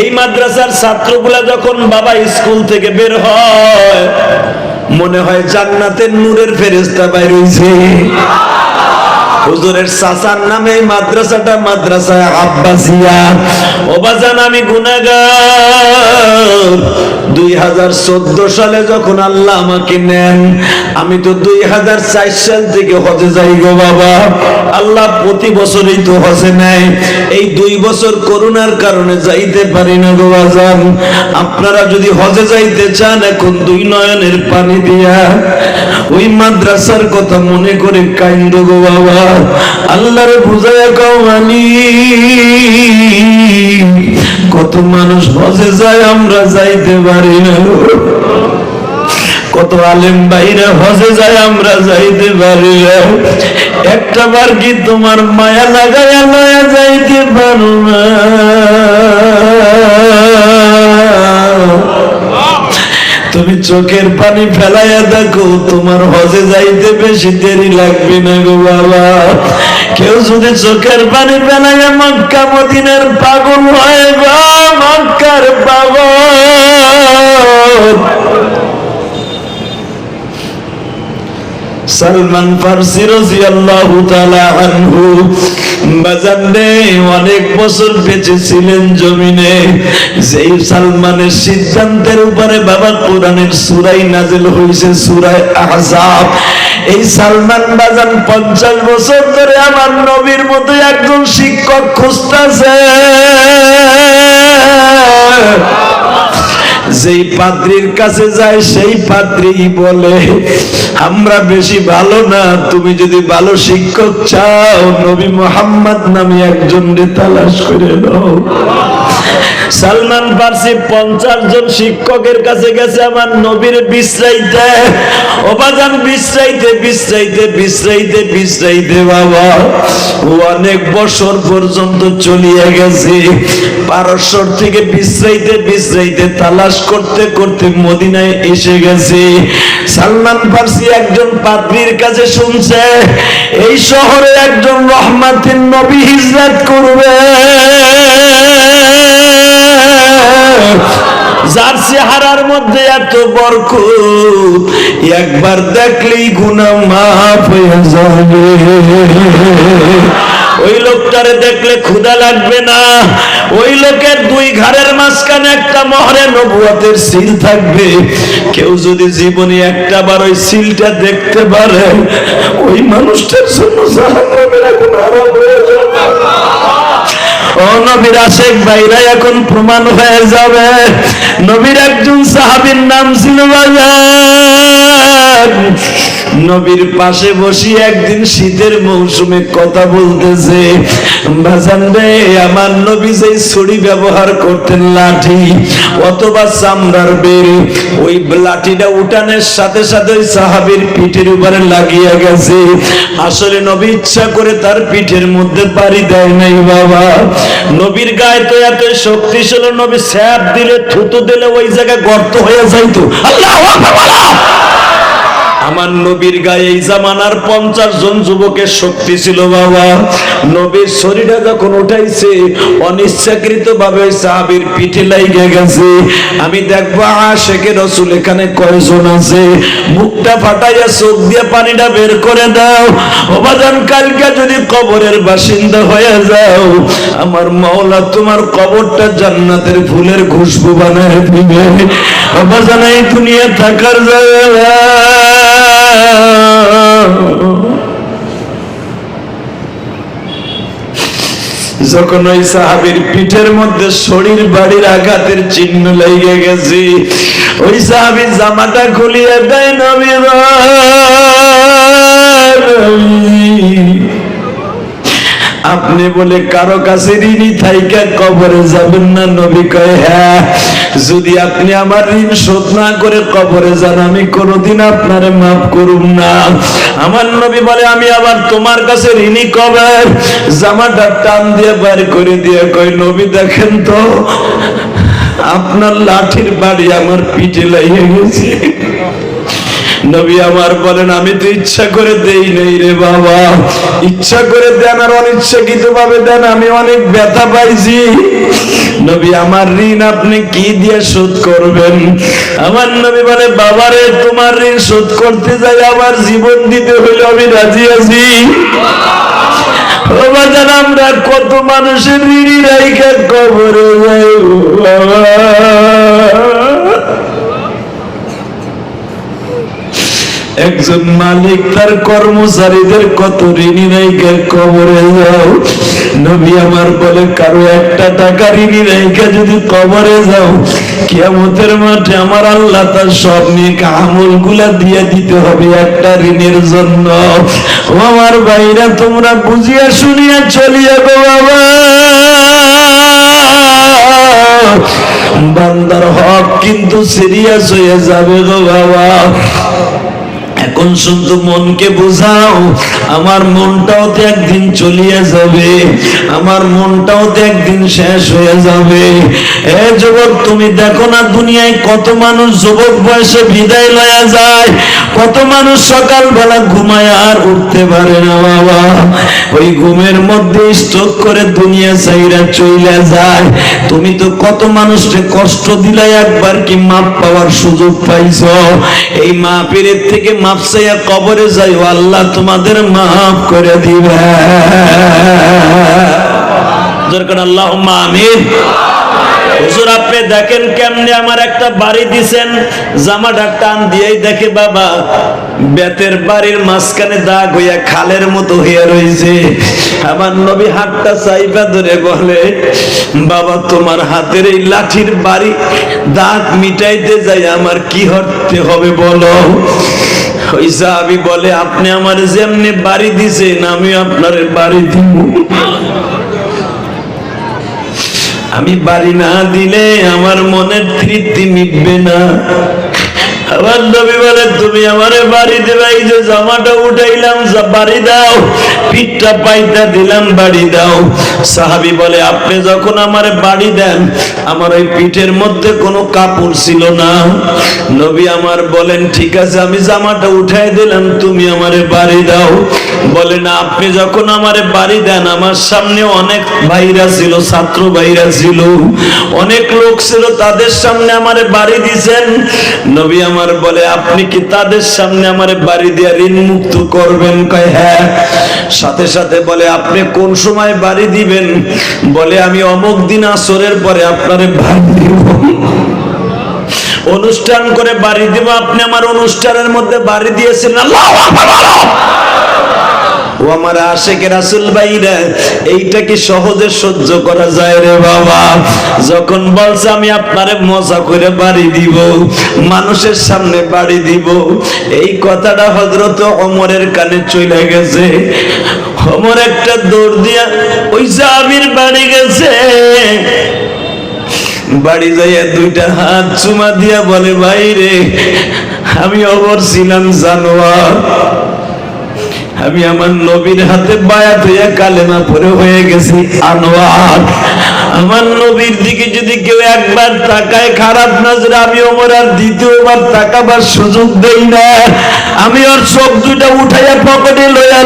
এই মাদ্রাসার ছাত্রগুলা যখন বাবা স্কুল থেকে বের হয়, মনে হয় জান্নাতের নূরের ফেরেশতা বাইর হইছে। হুজুরের চাচার নামে এই মাদ্রাসাটা মাদ্রাসায়ে আব্বাসিয়া। ও বাজান আমি গুনাহগার, 2014 সালে যখন আল্লাহ আমাকে নেন, আমি তো 2004 সাল থেকে হজে যাই গো বাবা। আল্লাহ প্রতি বছরই তো হজে নেয়, এই 2 বছর করোনার কারণে যাইতে পারি না গো বাজান। আপনারা যদি হজে যাইতে চান, এখন 2 নয়নের পানি দিয়া ওই মাদ্রাসার কথা মনে করে কাইন্দ গো বাবা। আল্লাহরে বুঝায়া কও, কত মানুষ হজে যায়, আমরা যাইতে পারি না। কত আলেম ভাইরা হজে যায়, আমরা যাইতে পারি না। একটা বার কি তোমার মায়া লাগায়া লয়া যাইতে পারো না? তুমি চোখের পানি ফেলাইয়া দেখো, তোমার হজে যাইতে বেশি দেরি লাগবে না গো বাবা। কেউ যদি চোখের পানি ফেলাইয়া মক্কা মদিনার পাগল হয় গো, মক্কার পাগল। সালমান ফারসি রাদিয়াল্লাহু তাআলা আনহু বাজানে অনেক বছর বেঁচে ছিলেন জমিনে। যেই সালমানের সিদ্ধান্তের উপরে বাবা কোরআনের সূরা নাযিল হইছে, সূরা আহজাব। এই সালমান বাজান 50 বছর ধরে আমার নবীর মতো একজন শিক্ষক খুঁজতেছে। যেই পাদ্রীর কাছে যায়, সেই পাদ্রী বলে, আমরা বেশি ভালো না, তুমি যদি ভালো শিক্ষক চাও, নবী মুহাম্মদ নামে একজনকে তালাশ করে নাও। সালমান ফারসি 50 জন শিক্ষকের কাছে গেছে আমার নবীর বিশ্রাইতে। ও বাজান বিশ্রাইতে বিশ্রাইতে বিশ্রাইতে বিশ্রাইতে বাবা অনেক বছর পর্যন্ত চলিয়ে গেছে। পারস্যর থেকে বিশ্রাইতে বিশ্রাইতে তালাশ করতে করতে মদিনায় এসে গেছে। সালমান ফারসি একজন পাদ্রীর কাছে শুনছে, এই শহরে একজন রহমাতের নবী হিজরত করবে, যার চেহারার মধ্যে এত বরকত, একবার দেখলেই গুনাহ মাফ হয়ে যাবে। ওই লোকটারে দেখলে ক্ষুধা লাগবে না, ওই লোকের 2 ঘাড়ের মাঝখানে একটা মোহরে নবুয়তের সিল থাকবে। কেউ যদি জীবনে একটা বার ওই সিলটা দেখতে পারে, ওই মানুষটার জন্য জাহান্নামের আগুন হারাম হয়ে যাবে। ও নবীর আশিক ভাইরা, এখন প্রমাণ হয়ে যাবে। নবীর একজন সাহাবীর নাম ছিল বাজার। নবীর পাশে বসে একদিন শীতের মৌসুমে কথা বলতেছে। বাজান রে, আমার নবী যে ছুরি ব্যবহার করতেন, লাঠি অথবা চামড়ার বেল, ওই লাঠিটা উঠানের সাথে সাথে ওই সাহাবীর পিঠের উপরে লাগিয়ে গেছে। আসলে নবী ইচ্ছা করে তার পিঠের মধ্যে বাড়ি দেয় নাই বাবা। নবীর গায়ে তো এত শক্তি ছিল, নবী স্যাপ দিলে থুতু দিলে ওই জায়গায় গর্ত হয়ে যাইতো। আল্লাহু আকবার। আমার নবীর গায়ে এই জামানার 50 জন যুবকের শক্তি ছিল বাবা। নবীর শরীরে যখন উঠাইছে অনিচ্ছাকৃত ভাবে ওই সাহাবীর পিঠে লাগিয়ে গেছে। আমি দেখবো আশেকে রাসূল এখানে কয়জন আছে, মুখটা ফাটাইয়া চোখ দিয়ে পানিটা বের করে দাও। ও বাজান, কালকে যদি কবরের বাসিন্দা হয়ে যাও, আমার মাওলা তোমার কবরটা জান্নাতের ফুলের খুশবু বানায় দিবে। ও বাজান, এই দুনিয়া থাকার জায়গা। যখন ওই সাহাবীর পিঠের মধ্যে শরীর বাড়ির আঘাতের চিহ্ন লেগে গেছে, ওই সাহাবী জামাটা খুলিয়ে দেয়, নবী আপনি বলে কারো কাছে ঋণী থাইকা কবরে যাবেন না? নবী কয় হ্যাঁ, যদি আপনি আমার ঋণ শোধ না করে কবরে যান, আমি কোনোদিন আপনারে মাফ করুম না। আমার নবী বলে আমি আবার তোমার কাছে ঋণী কবে? জামাটা টান দিয়ে বের করে দিয়ে কয়, নবী দেখেন তো আপনার লাঠির বাড়ি আমার পিঠে লেগে গেছে। নবী আমার বলেন আমি তো ইচ্ছা করে দেই নাই রে বাবা, ইচ্ছা করে দেন আর অনিচ্ছাকৃত ভাবে দেন, আমি অনেক ব্যথা পাইছি। নবী আমার ঋণ আপনি কি দিয়ে শোধ করবেন? আমার নবী বলে বাবারে, তোমার ঋণ শোধ করতে যাই আমার জীবন দিতে হইলে আমি রাজি আছি। আমরা কত মানুষের ঋণী রাইখা কবরে যাই বাবা। একজন মালিক তার কর্মচারীদের কত ঋণী রাইখা কবরে যাও। নবী আমার বলে কারো একটা টাকা ঋণী রাইখা যদি কবরে যাও, কিয়ামতের মাঠে আমার আল্লাহ তার সব নেক আমলগুলা দিয়ে দিতে হবে একটা ঋণের জন্য। ও আমার ভাইরা, তোমরা বুঝিয়া শুনিয়া চলিয়া গো বাবা। বান্দার হক কিন্তু সিরিয়াস হয়ে যাবে গো বাবা। এখন শুধু মনকে বোঝাও, আমার মনটাও তো একদিন চলিয়ে যাবে, আমার মনটাও তো একদিন শেষ হয়ে যাবে। এ যুবক, তুমি দেখো না দুনিয়ায় কত মানুষ যুবক বয়সে বিদায় লয়া যায়, কত মানুষ সকালবেলা ঘুমায় আর উঠতে পারে না বাবা। ওই ঘুমের মধ্যে স্ট্রোক করে দুনিয়া ছাইরা চইলা যায়। তুমি তো কত মানুষকে কষ্ট দিলে, একবার কি মাপ পাওয়ার সুযোগ পাইছো? এই মাপের থেকে মাপ চাইয়া কবরে যাই, আল্লাহ তোমাদের মাফ করে দিবে। দরকার আল্লাহুম্মা আমিন। হুজুর আপনি দেখেন কেমনে আমার একটা বাড়ি দিছেন, জামাটা টান দিয়েই দেখে বাবা বেতের বাড়ির মাঝখানে দাগ হইয়া খালের মতো হইয়া রয়েছে। আমার নবী হাতটা চাইবা ধরে বলে, বাবা তোমার হাতের এই লাঠির বাড়ি দাগ মিটাইতে যাই আমার কি হতে হবে বলো? ওই সাহাবী বলে, আপনি আমার যেমনি বাড়ি দিছেন আমি আপনার বাড়ি দিব। আমি বাড়ি না দিলে আমার মনের তৃপ্তি মিটবে না। আমার নবী বলে, তুমি আমারে বাড়ি দেবে, এই যে জামাটা উঠাইলাম বাড়ি দাও, পিঠটা পাইতা দিলাম বাড়ি দাও। সাহাবী বলে, আপনি যখন আমারে বাড়ি দেন আমার ওই পিঠের মধ্যে কোনো কাপড় ছিল না। নবী আমার বলেন, ঠিক আছে আমি জামাটা উঠাই দিলাম, তুমি আমারে বাড়ি দাও। বলে না, আপনি যখন আমারে বাড়ি দেন আমার সামনে অনেক ভাইরা ছিল, ছাত্র ভাইরা ছিল, অনেক লোক ছিল, তাদের সামনে আমারে বাড়ি দিছেন। নবী আমার বলে, আপনি কি তাদের সামনে আমারে বাড়ি দিয়ে ঋণ মুক্ত করবেন? কয় হ্যাঁ। সাথে সাথে বলে, আপনি কোন সময় বাড়ি দিবেন? বলে, আমি অমুক দিন আসরের পরে আপনারে বাড়ি দিব, অনুষ্ঠান করে বাড়ি দিব। আপনি আমার অনুষ্ঠানের মধ্যে বাড়ি দিয়েছেন। আল্লাহু আকবার। ও আমার আশেকে রাসূল ভাইরা, এইটা কি সহজে সহ্য করা যায় রে বাবা? যখন বলছে আমি আপনারে মজা করে বাড়ি দিব, মানুষের সামনে বাড়ি দিব, এই কথাটা হযরত ওমরের কানে চলে গেছে। ওমর একটা দৌড় দিয়া ওই সাহাবীর বাড়ি গেছে। বাড়ি যাইয়া দুইটা হাত চুমা দিয়া বলে, ভাই রে, আমি ওমর ছিলাম জানোয়ার, আমি আমার নবীর হাতে বায়াত হইয়া কালেমা পড়ে হয়ে গেছি আনোয়ার। আমার নবীর দিকে যদি কেউ একবার তাকায় খারাপ নজরে, আমি ওমর আর দ্বিতীয়বার তাকাবার সুযোগ দেই না। আমি ওর চোখ দুইটা উঠাইয়া পকেটে লইয়া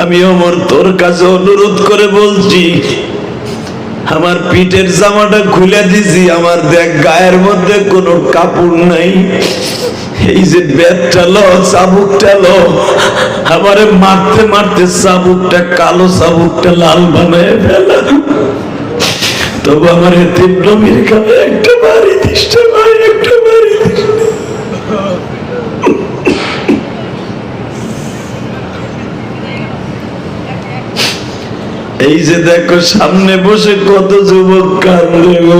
আমি ওমর তোর কাছে অনুরোধ করে বলছি, আমার পিঠের জামাটা খুলে দিছি, আমার দেখ গায়ের মধ্যে কোনো কাপড় নাই, এই যে ব্যাটটা লো, চাবুকটা লো, আমারে মারতে মারতে চাবুকটা কালো, চাবুকটা লাল বানায় ফেলা। তবু আমার তীব্র মেরে খাবে, একটা বাড়ি দিস ভাই, একটা বাড়ি দিস। এই যে দেখো সামনে বসে কত যুবক কান্দে গো।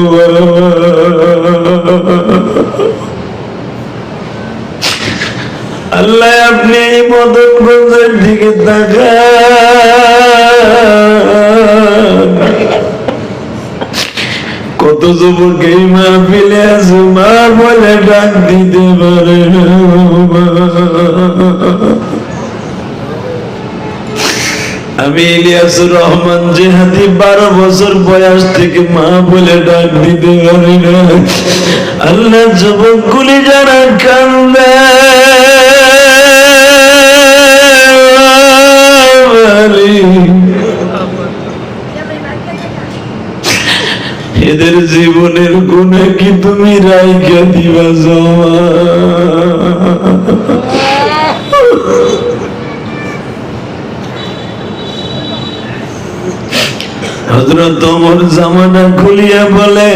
আল্লাহ আপনি এই মদনগঞ্জের দিকে তাকান, কত যুবক এই মাহফিলে আছে, মা বলে ডাক দিতে পারে না। আমি ইলিয়াসুর রহমান জেহাদি 12 বছর বয়স থেকে মা বলে ডাক দিতে পারি না। আল্লাহ যুবকগুলি যারা কান্দে, এদের জীবনের গুণে কি তুমি রাইখা দিবা জমা? হযরত ওমর জামানা খুলিয়া বলে,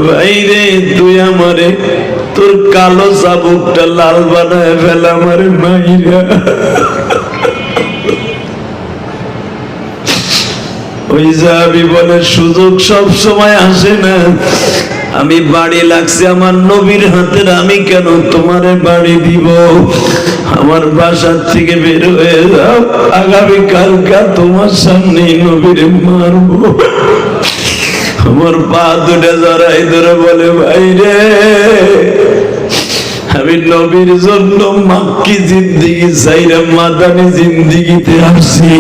ভাইরে তুই আমারে তোর কালো চাবুকটা লাল বানায় ফেলা আমারে মাইরা। ওই সাহাবী বলে, সুযোগ সব সময় আসে না, আমি বাড়ি লাগছে আমার নবীর হাতের, আমি কেন তোমারে বাড়ি দিব? আমার বাসার থেকে বের হয়ে যাও, আগামী কালকা তোমার সামনে নবীরে মারবো। আমার পা দুটা জড়াই ধরে বলে, ভাই রে আমি নবীর জন্য মাক্কি জিন্দিগি চাইরা মাদানি জিন্দিগিতে আসছি।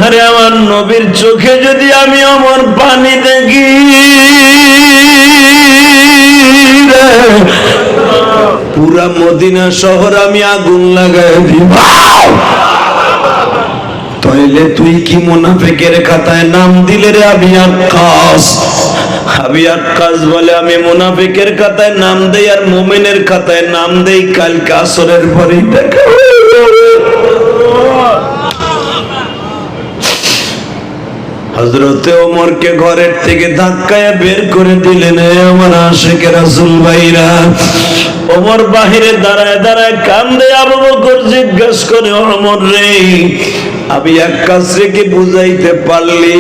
আরে আমার নবীর চোখে যদি আমি আমার পানি দেখি, পুরা মদিনা শহর আমি আগুন লাগাই দিব। তাইলে তুই কি মুনাফিকের খাতায় নাম দিলে রে আবি আক্কাস? আবি আক্কাস বলে, আমি মুনাফিকের খাতায় নাম দেই আর মুমিনের খাতায় নাম দেই কালকে আসরের পরেই দেখা হবে। হযরতে ওমরকে ঘরের থেকে ধাক্কায় বের করে দিলেন। আমার আশিকে রাসূল ভাইরা, ওমর বাহিরে দাঁড়ায় দাঁড়ায় কান্দে। আবু বকর জিজ্ঞেস করে, ওমর রে আবি আক্কাস রে কি বুঝাইতে পারলি?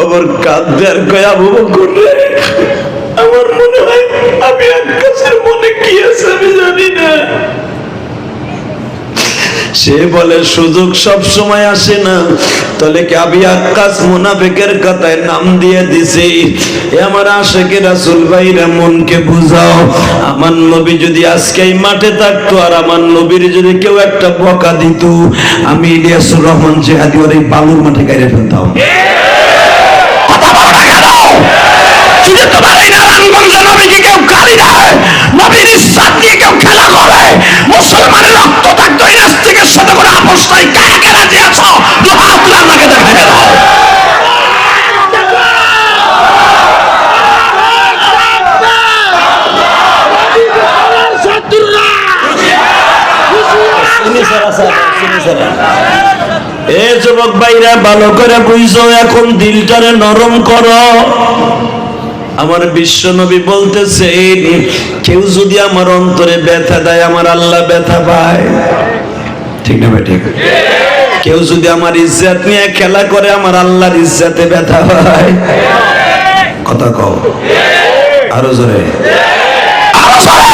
ওমর কাঁদে আর কয়, আবু বকর রে আমার মনে হয় আবি আক্কাসের মনে কি আছে আমি জানি না। সে বলে, সুযোগ সব সময় আসে না, তাহলে কি আবি আক্কাস মুনাফিকের কথায় নাম দিয়ে দিছে? এ আমার আশিকে রাসূল ভাইরা মনকে বুঝাও। আমার নবী যদি আজকে এই মাঠে থাকতো আর আমার নবীর যদি কেউ একটা বকা দিত, আমি ইলিয়াসুর রহমান জেহাদি ওর এই বালুর মাঠে গাইরে ফেলতাম। যদি তোমার এই নারায়ণগঞ্জে নবীকে কেউ গালি দেয়, নবীর ইজ্জত নিয়ে কেউ খেলা করে, মুসলমানের রক্ত থাকতো এই নাস্তিকের সাথে করে আপোষ নাই, কাকে কে রাজি আছো? দু হাত তুলে আমাকে দেখাই দাও। এ যুবক ভাইরা ভালো করে বুঝছো, এখন দিলটারে নরম করো। আমার বিশ্ব নবী বলতেছেন, কেউ যদি আমার অন্তরে ব্যথা দেয় আমার আল্লাহ ব্যথা পায়। ঠিক না ভাই? ঠিক। কেউ যদি আমার ইজ্জত নিয়ে খেলা করে আমার আল্লাহর ইজ্জতে ব্যথা হয়। কথা কও আরো জোরে, আরো জোরে।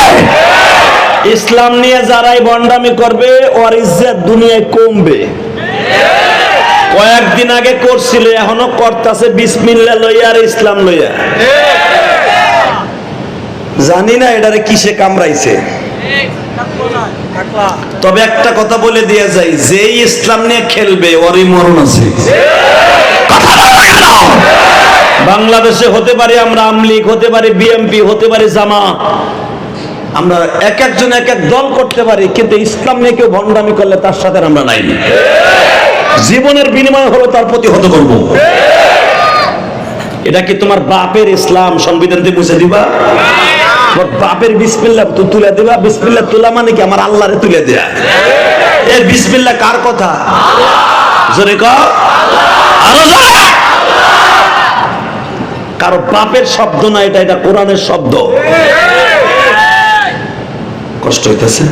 ইসলাম নিয়ে যারাই বন্ডামি করবে ওর ইজ্জত দুনিয়ায় কমবে। কয়েকদিন আগে করছিল, এখনো করতেছে বিসমিল্লাহ লইয়া আর ইসলাম লইয়া। জানি না এটারে কিসে কামড়াইছে। তবে একটা কথা বলে দিয়ে যাই, যেই ইসলাম নিয়ে খেলবে ওরই মরণ আছে। বাংলাদেশে হতে পারে আমরা আমলিগ, হতে পারে বিএমপি, হতে পারে জামাত, আমরা এক একজন এক এক দল করতে পারি, কিন্তু ইসলাম নিয়ে কেউ ভণ্ডামি করলে তার সাথে আমরা নাই। জীবনের বিনিময় হলো তার প্রতিহত করব। এটা কি তোমার বাপের ইসলাম সংবিধান দিয়ে মুছে দিবা? তোমার বাপের বিসমিল্লাহ তুলে দিবা? বিসমিল্লাহ তোলা মানে কি আমার আল্লাহরে তুলে দেয়া? এই বিসমিল্লাহ কার কথা? জোরে কও, আরো জোরে। কারো বাপের শব্দ না এটা, এটা কোরআনের শব্দ। কষ্ট হইতেছে?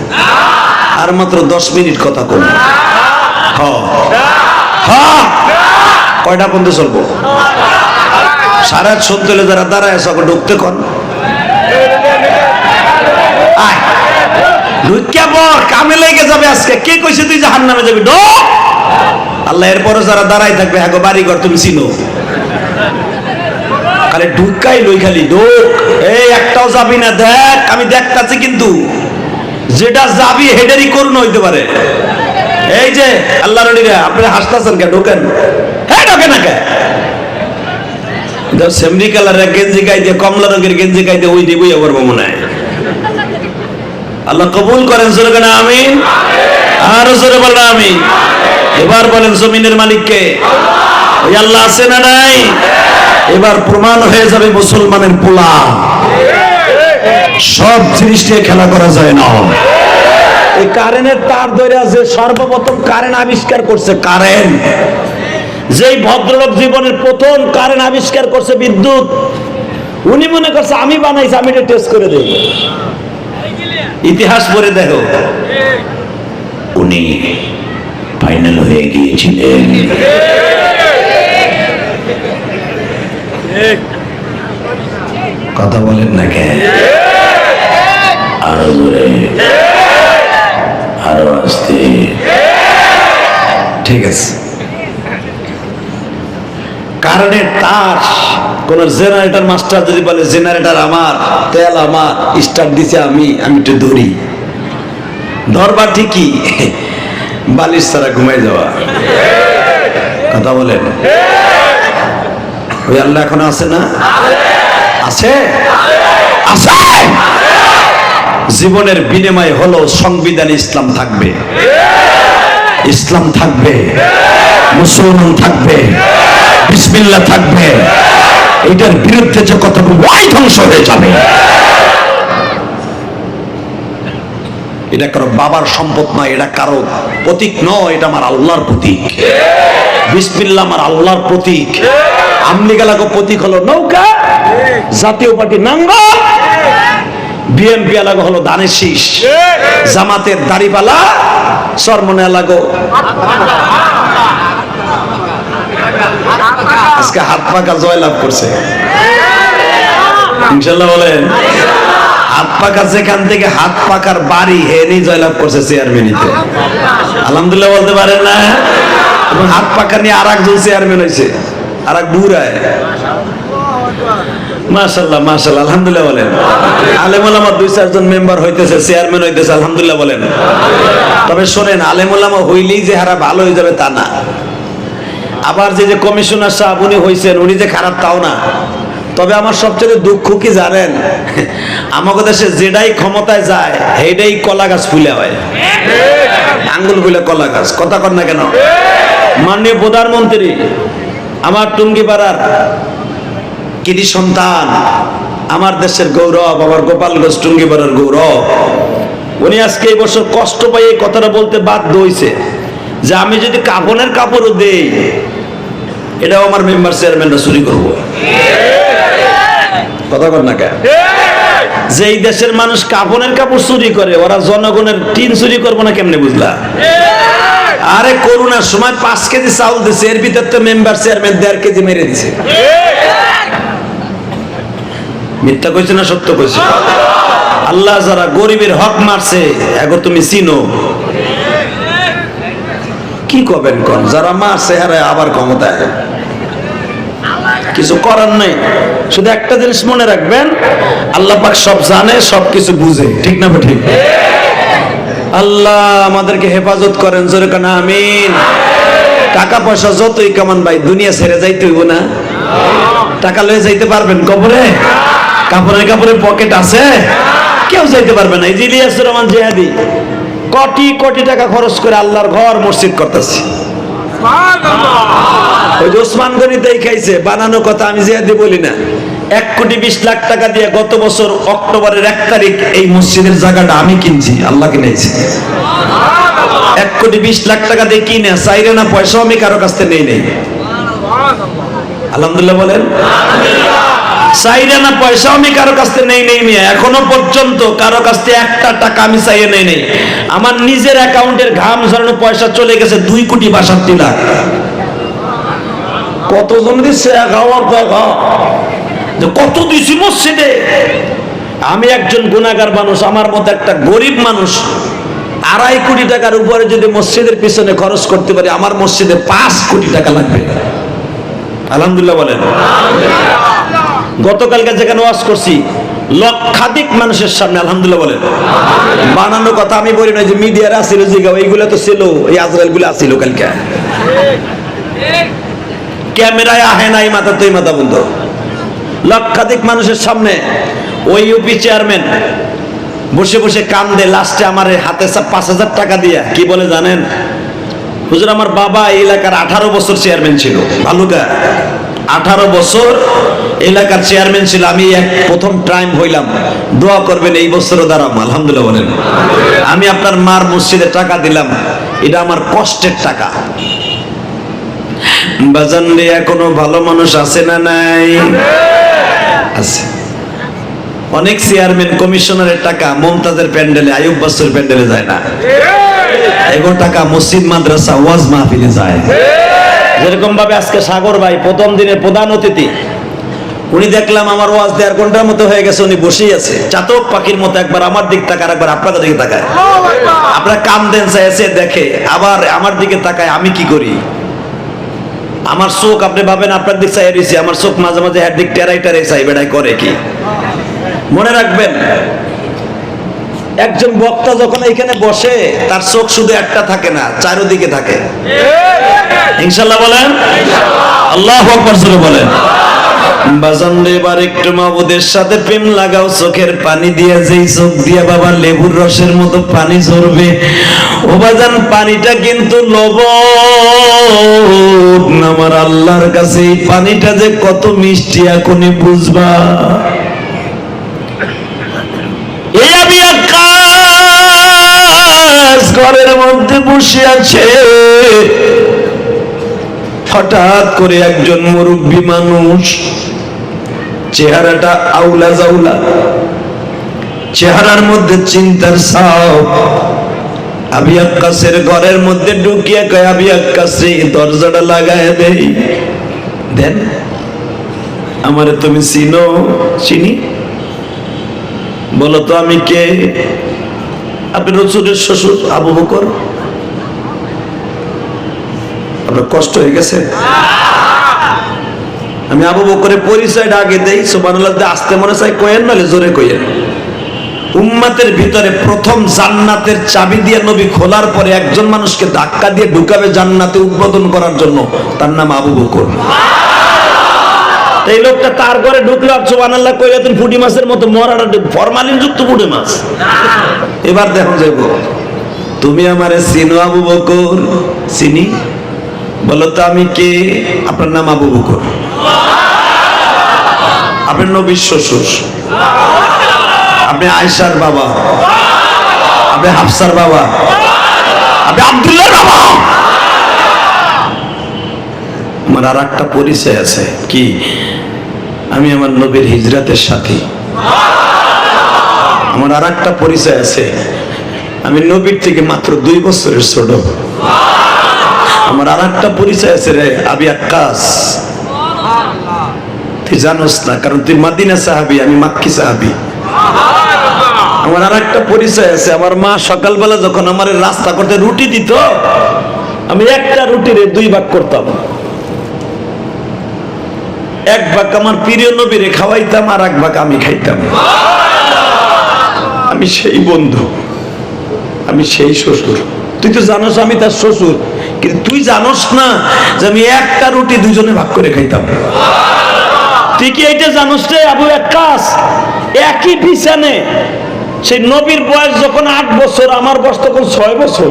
আর মাত্র 10 মিনিট কথা কম। কয়টা পর্যন্ত চলবো? 8:30 চলে যারা দাঁড়ায় সব ঢুকতে কন। কামে লেগে যাবে আজকে। কে কইছে তুই জাহান্নামে যাবি? ঢোক। আল্লাহ এরপরে যারা দাঁড়াই থাকবে হ্যাঁ বাড়ি ঘর তুমি চিনো, খালি ঢুকাই লই, খালি ঢোক। এই একটাও যাবি না, দেখ আমি দেখতাছি, কিন্তু যেটা যাবি হেডেরই করুন হইতে পারে। এই যে আল্লাহ রলিরা আপনারা হাসতেছেন কে? ঢোকেন। হ্যাঁ ঢোকে না কে? সেমরি কালারের গেঞ্জি গাইতে, কমলা রঙের গেঞ্জি গাইতে ওই দিবই আবার মনে হয়। আল্লাহ কবুল করেন, জোরে কেন আমিন। আরো জোরে বলেন আমিন। এবার বলেন জমিনের মালিককে? ওই আল্লাহ আছে না নাই? এবার প্রমাণ হয়ে যাবে মুসলমানের পোলা। সব জিনিস নিয়ে খেলা করা যায় না। এই কারেন্টের তার ধরে যে সর্বপ্রথম কারেন্ট আবিষ্কার করছে, কারেন্ট যেই ভদ্রলোক জীবনের প্রথম কারেন্ট আবিষ্কার করছে, বিদ্যুৎ, উনি মনে করছে আমি বানাইছি, আমি এটা টেস্ট করে দেই। ইতিহাস পড়ে দেখো, উনি ফাইনাল হয়ে গিয়েছিলেন। কথা বলেন না কেন? আরো জোরে, আরো আস্তে। ঠিক আছে। কারেন্টের তার, কোন জেনারেটর মাস্টার যদি বলে জেনারেটর আমার, তেল আমার, স্টার্ট দিছে আমি একটু ধরি, ধরবা ঠিকই, বালিশ ছাড়া ঘুমাই যাওয়া। কথা বলেন? ওই আল্লাহ এখন আছে না? আছে, আছে। জীবনের বিনিময় হলো সংবিধান। ইসলাম থাকবে, ইসলাম থাকবে, মুসলমান থাকবে, বিসমিল্লাহ থাকবে। এটার বিরুদ্ধে যে কথা বলবো ওই ধ্বংস হয়ে যাবে। এটা কারো বাবার সম্পদ নয়, এটা কারো প্রতীক নয়, এটা আমার আল্লাহর প্রতীক। বিসমিল্লাহ আমার আল্লাহর প্রতীক। আমলিগ এলাকা প্রতীক হলো নৌকা, জাতীয় পার্টি নাঙ্গল, বিএনপি এলাকা হলো ধানের শীষ, জামাতের দাড়িপাল্লা, চরমনে এলাকা আজকে হাত পাকা জয়লাভ করছে ইনশাল্লাহ। বলেন হাত পাকা, যেখান থেকে হাত পাকার বাড়ি হেনি জয়লাভ করছে চেয়ারম্যানিতে। আলহামদুলিল্লাহ বলতে পারেন না? এবং হাত পাকা নিয়ে আর একজন চেয়ারম্যান হয়েছে, আর এক বুড়ায়। মাশাআল্লাহ, মাশাআল্লাহ, আলহামদুলিল্লাহ বলেন। আলেম ওলামা 2-4 জন মেম্বার হইতেছে, চেয়ারম্যান হইতেছে, আলহামদুলিল্লাহ বলেন। তবে শোনেন, আলেম ওলামা হইলেই যে হারা ভালো হয়ে যাবে তা না। আবার যে যে কমিশনার সাহেব উনি হইছেন, উনি যে খারাপ তাও না। তবে আমার সবচেয়ে দুঃখ কি জানেন? আমাদের দেশে যেটাই ক্ষমতায় যায় সেইটাই কলা গাছ ফুলে হয়, আঙ্গুল ফুলে কলা গাছ। কথা কর না কেন? মাননীয় প্রধানমন্ত্রী আমার টুঙ্গিপাড়ার কৃতি সন্তান, আমার দেশের গৌরব, আমার গোপালগঞ্জ টুঙ্গিপাড়ার গৌরব। উনি আজকে এই বছর কষ্ট পাই এই কথাটা বলতে বাধ্য হয়েছে যে আমি যদি কাফনের কাপড়ও দেই, এটাও আমার মেম্বার চেয়ারম্যানরা চুরি করবো। কথা কর না কেন? যেই দেশের মানুষ কাফনের কাপড় চুরি করে, ওরা জনগণের টিন চুরি করবো না কেমনে? বুঝলা? আরে করোনার সময় 5 কেজি চাউল দিছে, এর ভিতর তো মেম্বার চেয়ারম্যান 1.5 কেজি মেরে দিছে। মিথ্যা কইছে না সত্য কইছে? আল্লাহ যারা গরিবের হক মারছে এখন তুমি চিনো? কি করবেন কোন? যারা মারছে হারে আবার ক্ষমতায়। কিছু করার নাই। শুধু একটা জিনিস মনে রাখবেন, আল্লাহ পাক সব জানে, সব কিছু বুঝে, ঠিক না ঠিক? আল্লাহ আমাদেরকে হেফাজত করেন, জোরে কানা আমিন। টাকা পয়সা যতই কামান ভাই, দুনিয়া ছেড়ে যাইতে হইব না? টাকা লয়ে যাইতে পারবেন কবরে? কাপড়ে পকেট আছে? কেউ যাইতে পারবে না। এই যে ইলিয়াসুর রহমান জিহাদি কোটি কোটি টাকা খরচ করে আল্লাহর ঘর মসজিদ করতেছে। ওই যে ওসমান গনি দেখাইছে বানানো কথা, আমি জিহাদি বলি না। 1,20,00,000 টাকা দিয়ে গত বছর অক্টোবরের 1 তারিখ এই মসজিদের জায়গাটা আমি কিনছি, আল্লাহ কিনেছি। 1,20,00,000 টাকা দিয়ে কিনে চাইরে না পয়সাও আমি কারো কাছ থেকে নেই। আলহামদুলিল্লাহ বলেন। চাইরে না পয়সাও আমি কারো কাছ থেকে নেই। এখনো পর্যন্ত কারো কাছ থেকে 1টা টাকা আমি চাইয়ে নেই। আমার নিজের অ্যাকাউন্টের ঘাম ঝরানো পয়সা চলে গেছে 2,62,00,000। কতজন দিচ্ছে? কত দিছি মসজিদে? আমি একজন গুনাহগার মানুষ, আমার মতো একটা গরিব মানুষ 2.5 কোটি টাকার উপরে যদি মসজিদের পিছনে খরচ করতে পারি, আমার মসজিদে 5 কোটি টাকা লাগবে। আলহামদুলিল্লাহ বলেন। গতকালকে যেখানে ওয়াজ করছি লক্ষাধিক মানুষের সামনে, আলহামদুলিল্লাহ বলেন। বানানো কথা আমি বলি না, যে মিডিয়ার আসছিল জিগা, এইগুলো তো ছিল, এই আজরাইল গুলো আসছিল কালকে। ক্যামেরায় আহে নাই মাথা, তুই মাথা বন্ধ। লক্ষাধিক মানুষের সামনে ওই ইউপি চেয়ারম্যান বসে বসে কান্দে, লাস্টে আমার হাতে 5,000 টাকা দিয়া কি বলে জানেন? হুজুর, আমার বাবা এই এলাকার 18 বছর চেয়ারম্যান ছিল, ভালুকা 18 বছর এলাকার চেয়ারম্যান ছিল, আমি প্রথম টাইম হইলাম, দোয়া করবেন এই বছরও দাঁড়াম। আলহামদুলিল্লাহ বলেন। আমি আপনার মার মসজিদে টাকা দিলাম, এটা আমার কষ্টের টাকা। বাজান রে, এখনো ভালো মানুষ আছে না নাই? আছে। অনেক চেয়ারম্যান কমিশনারের টাকা মমতাজের প্যান্ডেলে, আইয়ুব বাচ্চুর প্যান্ডেলে যায় না। এগো টাকা মসজিদ, মাদ্রাসা, ওয়াজ মাহফিলে যায়। যেরকম ভাবে আজকে সাগর ভাই প্রথম দিনের প্রধান অতিথি, উনি দেখলাম আমার ওয়াজ দেওয়ার ঘন্টার মতো হয়ে গেছে, উনি বসেই আছে চাতক পাখির মতো, একবার আমার দিক তাকায়, একবার আপনাদের দিকে তাকায়। আপনারা কাম দেন চাইছে দেখে, আবার আমার দিকে তাকায়। আমি কি করি? আমার চোখ, আপনি ভাবেন আপনার দিক চাই রয়েছে, আমার চোখ মাঝে মাঝে এর দিক টেরাই চাই, বেড়াই করে কি? মনে রাখবেন, একজন বক্তা যখন এখানে বসে তার চোখ শুধু একটা থাকে না, চারদিকে থাকে। ইনশাআল্লাহ বলেন। আল্লাহু আকবার জোরে বলেন। বাজান রে, এবার একটু মাবুদের সাথে প্রেম লাগাও, চোখের পানি দিয়ে, যেই চোখ দিয়ে বাবা লেবুর রসের মতো পানি ঝরবে, ও বাজান পানিটা কিন্তু লবণ। আমার আল্লাহর কাছে এই পানিটা যে কত মিষ্টি এখনই বুঝবা। এই আমি আকাশ ঘরের মধ্যে বসে আছে, হঠাৎ করে একজন মুরব্বী মানুষ, চেহারাটা আউলা জাউলা, চেহারার মধ্যে চিন্তার ছাপ, আবি আক্কাসের ঘরের মধ্যে ঢুকিয়ে কয়, আবি আক্কাসে দরজাটা লাগায় দেই দেন, আমারে তুমি চিনো? চিনি। বলো তো আমি কে? আপনি রাসূলের শ্বশুর আবু বকর। আপনার কষ্ট হয়ে গেছে? আমি আবু বকরের পরিচয়টা আগে দেই, সুবহানাল্লাহ। আস্তে মনে চাই কয়েন, নাহলে জোরে কয়েন। উম্মতের ভিতরে প্রথম জান্নাতের চাবি দিয়ে নবী খোলার পরে একজন মানুষকে ধাক্কা দিয়ে ঢুকাবে জান্নাতে উদ্বোধন করার জন্য, তার নাম আবু বকর। এই লোকটা তার ঘরে ঢুকলো, সুবহানাল্লাহ কইয়া তুমি পুঁটি মাছের মতো মরাটা ফরমালিন যুক্ত পুঁটি মাছ। এবার দেখো যাইব, তুমি আমারে চিনো আবু বকর? চিনি। বলো তো আমি কে? আপনার নাম আবু বকর, আপনার নবীর শ্বশুর, আপনি আয়েশার বাবা, আপনি হাফসার বাবা, আপনি আব্দুল্লাহর বাবা। আমার আর একটা পরিচয় আছে, কি? আমি আমার নবীর হিজরাতের সাথী। আমার আর একটা পরিচয় আছে, আমি নবীর থেকে মাত্র 2 বছরের ছোট। আমার আর একটা পরিচয় আছে রে, আবি আক্কাস। তুই জানোস না, কারণ তুই মদিনা সাহাবী, আমি মক্কি সাহাবী। আমার আর একটা পরিচয় আছে, আমার মা সকালবেলা যখন আমার রাস্তা করতে রুটি দিত, আমি একটা রুটিরে 2 ভাগ করতাম। এক ভাগ আমার প্রিয় নবীরে খাওয়াইতাম, আর এক ভাগ আমি খাইতাম। আমি সেই বন্ধু, আমি সেই শ্বশুর। তুই তো জানোস আমি তার শ্বশুর, কিন্তু তুই জানোস না যে আমি একটা রুটি দুজনে ভাগ করে খাইতাম। তুই কি এইটা জানোস রে আবু আক্কাস? একই বিছানে সেই নবীর বয়স যখন 8 বছর, আমার বয়স তখন 6 বছর।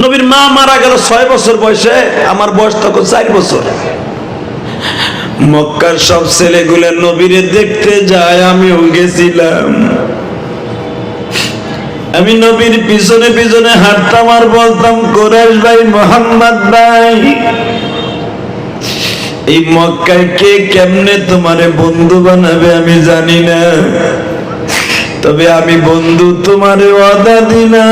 নবীর মা মারা গেল 6 বছর বয়সে, আমার বয়স তখন 4 বছর। মক্কার সব ছেলেগুলো নবীরে দেখতে যায়, আমিও গেছিলাম। আমি নবীর পিছনে পিছনে হাঁটতাম আর বলতাম, কুরাইশ ভাই, মোহাম্মদ ভাই, এই মক্কায় কে কেমনে তোমারে বন্ধু বানাবে আমি জানি না, তবে আমি বন্ধু তোমারে ওয়াদা দিলাম,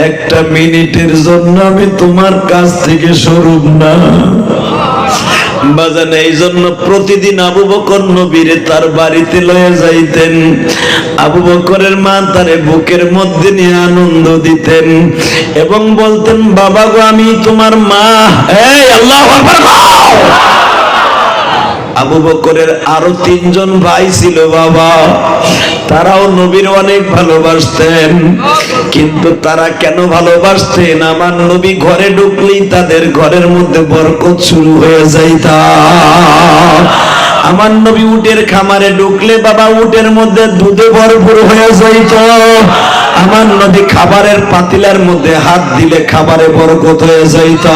একটা মিনিটের জন্য আমি তোমার কাছ থেকে সরব না। বাজান, এই জন্য প্রতিদিন আবু বকর নবীরে তার বাড়িতে লয়ে যাইতেন। আবু বকরের মা তারে বুকের মধ্যে নিয়ে আনন্দ দিতেন এবং বলতেন, বাবা গো, আমি তোমার মা। এই আল্লাহু আকবার। আবু বকরের আরো 3 জন ভাই ছিল বাবা, তারাও নবীর অনেক ভালোবাসতেন। কিন্তু তারা কেন ভালোবাসতেন? আমার নবী ঘরে ঢুকলেই তাদের ঘরের মধ্যে বরকত শুরু হয়ে যাইত। আমার নবী উটের খামারে ঢুকলে বাবা উটের মধ্যে দুধে ভরপুর হয়ে যাইত। আমার নবী খাবারের পাতিলার মধ্যে হাত দিলে খাবারে বরকত হয়ে যাইত।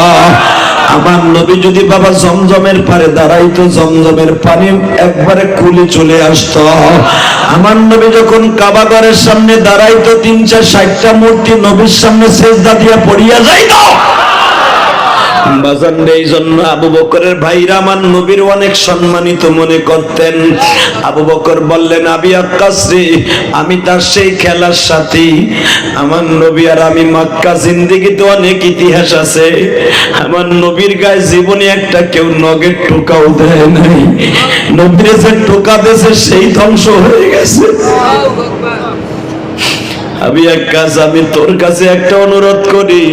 আমার নবী যদি বাবা জমজমের পারে দাঁড়াইতো, জমজমের পানি একবারে কুলে চলে আসতো। আমার নবী যখন কাবা ঘরের সামনে দাঁড়াইতো, 360টা মূর্তি নবীর সামনে সেজদা দিয়া পড়িয়া যাইতো। বাজান, এই জন্য আবু বকরের ভাইরা আমার নবীর অনেক সম্মানিত মনে করতেন। আবু বকর বললেন, আবি আক্কাস রে, আমি তার সেই খেলার সাথী। আমার নবী আর আমি মক্কা জিন্দেগিতে অনেক ইতিহাস আছে। আমার নবীর গায়ে জীবনে একটা কেউ নগের টোকাও দেয় নাই। নবীর যে টোকা দিয়েছে সেই ধ্বংস হয়ে গেছে। আবি আক্কাস, আমি তোর কাছে একটা অনুরোধ করি।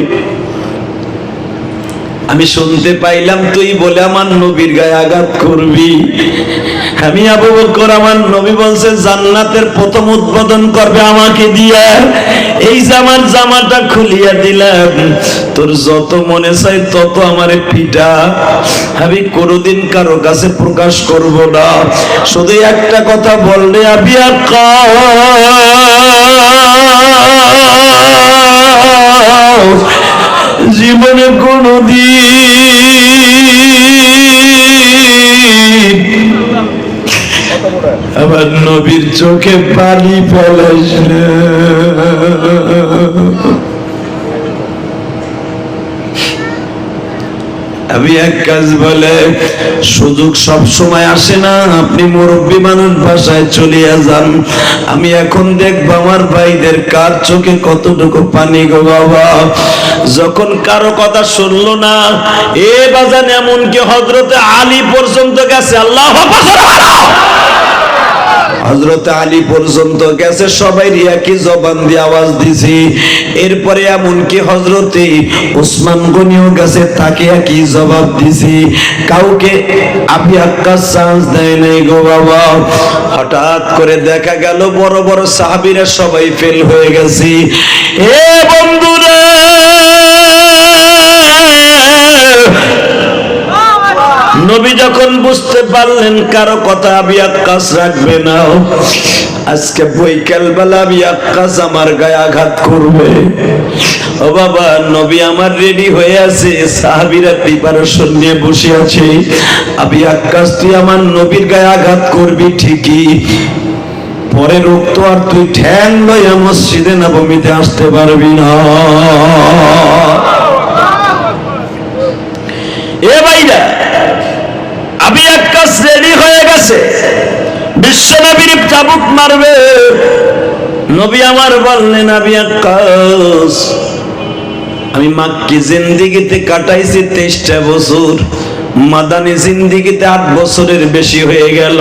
আমি শুনতে পাইলাম তুই বলে আমার নবীর গায়ে আঘাত করবি। আমি আবু বকর, আমার নবী বলছে জান্নাতের প্রথম উদ্বোধন করবে আমাকে দিয়া। এই জামার জামাটা খুলিয়া দিলাম, তোর যত মনে চাই তত আমারে পিটা। আমি কোনোদিন কারো কাছে প্রকাশ করব না। শুধু একটা কথা বললে, আবি আক্কাস, জীবনে কোনদিন আমার নবীর চোখে পানি ফেলাস না। আমি এক কাজ বলে, সুযোগ সব সময় আসে না। আপনি মুরব্বী মানুষ, বাসায় চলিয়া যান। আমি এখন দেখবো আমার ভাইদের কার চোখে কতটুকু পানি গো বাবা। যখন কারো কথা শুনলো না, এ বাজান, এমনকি হযরতে আলী পর্যন্ত গেছে। আল্লাহু আকবার। হযরত আলী পর্যন্ত গেছে, সবাই একই জবান দিয়ে আওয়াজ দিছি। এরপরে এমনকি হযরতে ওসমান গনিও গেছে, তাকে একই জবাব দিছি। কাউকে আবি আক্কাস চান্স দেয় নাই গো বাবা। হঠাৎ করে দেখা গেল বড় বড় সাহাবীরা সবাই ফেল হয়ে গেছে। এ বন্ধুরা, নবী যখন বুঝতে পারলেন কারো কথা আবি আক্কাস রাখবে না, আজকে বৈকাল বেলা আবি আক্কাস আমার গায়ে আঘাত করবে। ও বাবা, নবী আমার রেডি হয়ে আছে, সাহাবীরা প্রিপারেশন নিয়ে বসে আছে। আবি আক্কাস, তুই আমার নবীর গায়ে আঘাত করবি ঠিকই, পরে রক্ত আর তুই ঠ্যাং লইয়া মসজিদে নববীতে আসতে পারবি না। এ ভাইরা, আবি আক্কাস রেডি হয়ে গেছে, বিশ্বনবীর চাবুক মারবে। নবী আমার বললেন, আবি আক্কাস, আমি মাক্কি জিন্দেগিতে কাটাইছি 23টা বছর, মাদানী জিন্দিগিতে 8 বছরের বেশি হয়ে গেল,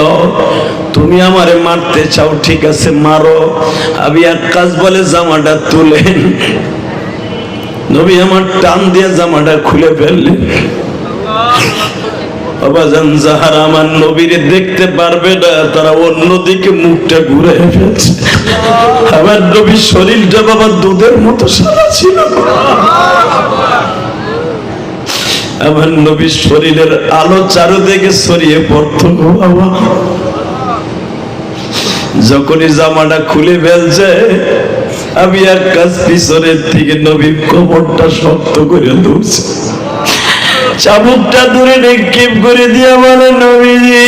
তুমি আমারে মারতে চাও, ঠিক আছে মারো। আবি আক্কাস বলে জামাটা তুলেন। নবী আমার টান দিয়ে জামাটা খুলে ফেললেন। বাবাজান যাহারা আমার নবীরে দেখতে পারবে না তারা অন্যদিকে মুখটা ঘুরে ফেলছে। আমার নবীর শরীরটা বাবা দুধের মতো সাদা ছিল। আমার নবীর শরীরের আলো চারদিকে ছড়িয়ে পড়তো বাবা। যখনই জামাটা খুলে ফেলছে আমি এক কাজ পিছনের থেকে নবীর কোমরটা শক্ত করে ধরছে, চাবুকটা দূরে নিক্ষেপ করে দিয়ে বলে নবীজি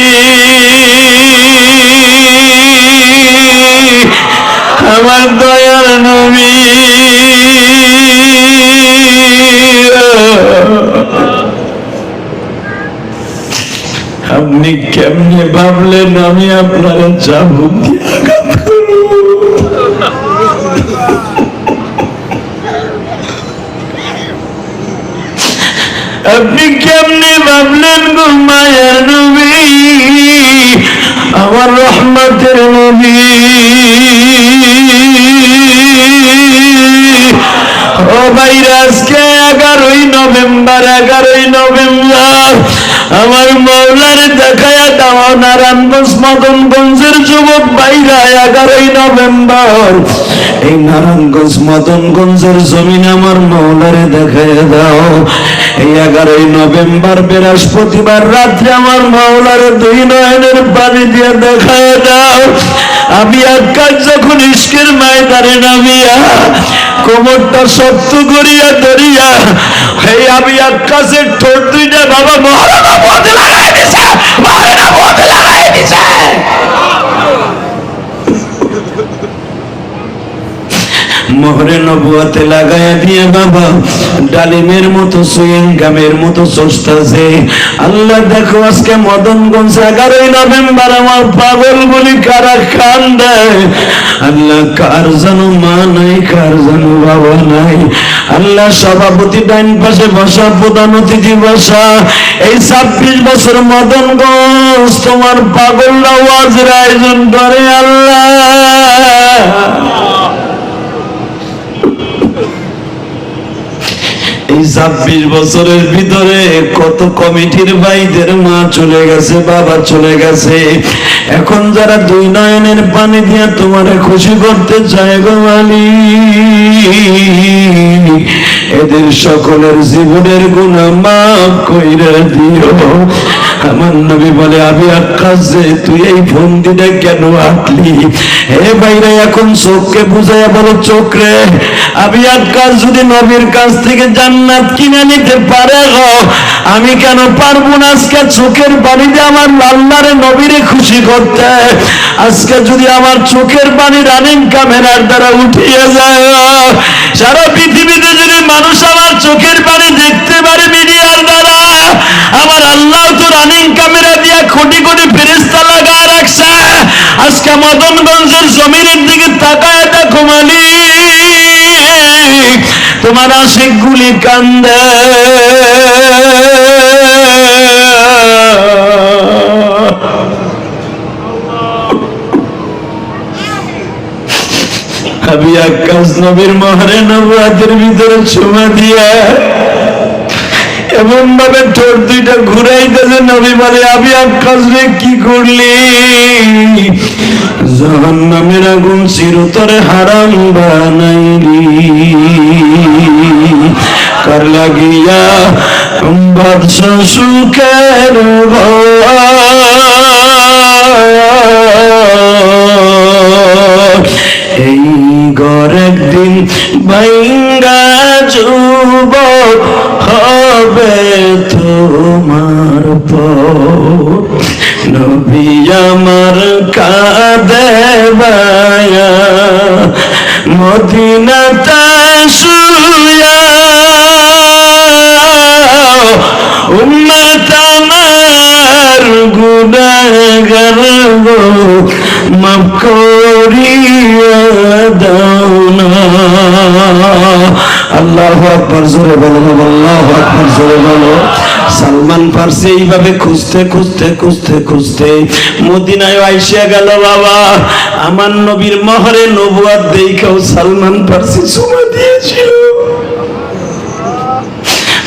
আমার দয়ার নবী, আপনি কেমনে ভাবলেন আমি আপনার চাবুক দিয়ে আঘাত করব? আপনি কেমনে ভাবলেন গো মায়ের নবী, আমার রহমতের নবী? ও ভাইরা আজকে 11ই নভেম্বর আমার মৌলার দেখায়া দাও নারায়ণগঞ্জ মদনগঞ্জের যুবক ভাইরা। 11ই নভেম্বর এই নারায়ণগঞ্জ মদনগঞ্জের জমিন আমার মৌলারে দেখায়া দাও। এই 11ই নভেম্বর বৃহস্পতিবার রাত্রে আমার মৌলারে 2 নয়নের পানি দিয়ে দেখায়া দাও। আমি আক্কাস যখন ইশকের ময়দানে নামিয়া কোমরটা শক্ত করিয়া ধরিয়া এই আমি আক্কাসের ঠোঁট দুইটা বাবা মহারানা পথে লাগাই দিছে, মহারানা পথে লাগাই দিছে। মোহরে নবুয়াতে লাগায়া দিয়ে বাবা ডালিমের মতো সুইং গামের মতো চষতেছে। আল্লাহ দেখো আজকে মদনগঞ্জ 11ই নভেম্বর আমার পাগল বলি কারা কান্দে। আল্লাহ কার জানো মা নাই, কার জানো বাবা নাই। আল্লাহ সভাপতি ডাইন পাশে বসা, প্রধান অতিথি বসা। এই 26 বছর মদনগঞ্জ তোমার পাগলরা ওয়াজের আয়োজন করে। আল্লাহ এই 26 বছরের ভিতরে কত কমিটির ভাইদের মা চলে গেছে, বাবা চলে গেছে। এখন যারা 2 নয়নের পানি দিয়ে তোমারে খুশি করতে চায় গো মালিক, এদের সকলের জীবনের গুনাহ মাফ কইরা দিও। আমার নবী বলে আবি আক্কাস যে তুই এই ফন্দিটা কেন আটলি? হে ভাইরা এখন চোখকে বুঝাইয়া বলো, চোখ রে আবি আক্কাস যদি নবীর কাছ থেকে জান্নাত কিনে নিতে পারে গো, আমি কেন পারবো না আজকে চোখের পানি দিয়ে আমার আল্লাহর নবীরে খুশি করতে? আজকে যদি আমার চোখের পানি রানিং ক্যামেরার দ্বারা উঠিয়ে যায়, সারা পৃথিবীতে যদি মানুষ আমার চোখের পানি দেখতে পারে মিডিয়ার দ্বারা, আমার আল্লাহ তো রানিং ক্যামেরা দিয়ে কোটি কোটি ফেরেশতা লাগায় রাখছে। আজকে মদনগঞ্জের জমিনের দিকে তাকায় দেখো মালিক, তোমার আশিক গুলি কান্দে। আবি আক্কাস নবীর মহরে নবুয়াতের ভিতরে চুমা দিয়া এমন ভাবে ঠোঁট দুইটা ঘুরাইতেছে, নবী বলে আবি আক্কাস রে কি করলি? জাহান্নামের আগুন চিরতরে হারাম বানাইলি, কার লাগিয়া বাদশা সুখের এই ঘর একদিন ভাঙ্গা যুবক হবে তোমার পর। নবী আমার কাঁদে বায়া মদিনাতে শুয়া, উম্মত আমার গুনাহগার গো মাফ করিয়া দাও না। আল্লাহু আকবার, জোরে বলো, আল্লাহু আকবার, জোরে বলো। সালমান ফার্সি এইভাবে খুঁজতে খুঁজতে খুঁজতে খুঁজতে মদিনায় আইসা গেল। বাবা, আমার নবীর মহরে নবুয়ত দেখাও সালমান ফার্সি চুমা দিয়েছিল।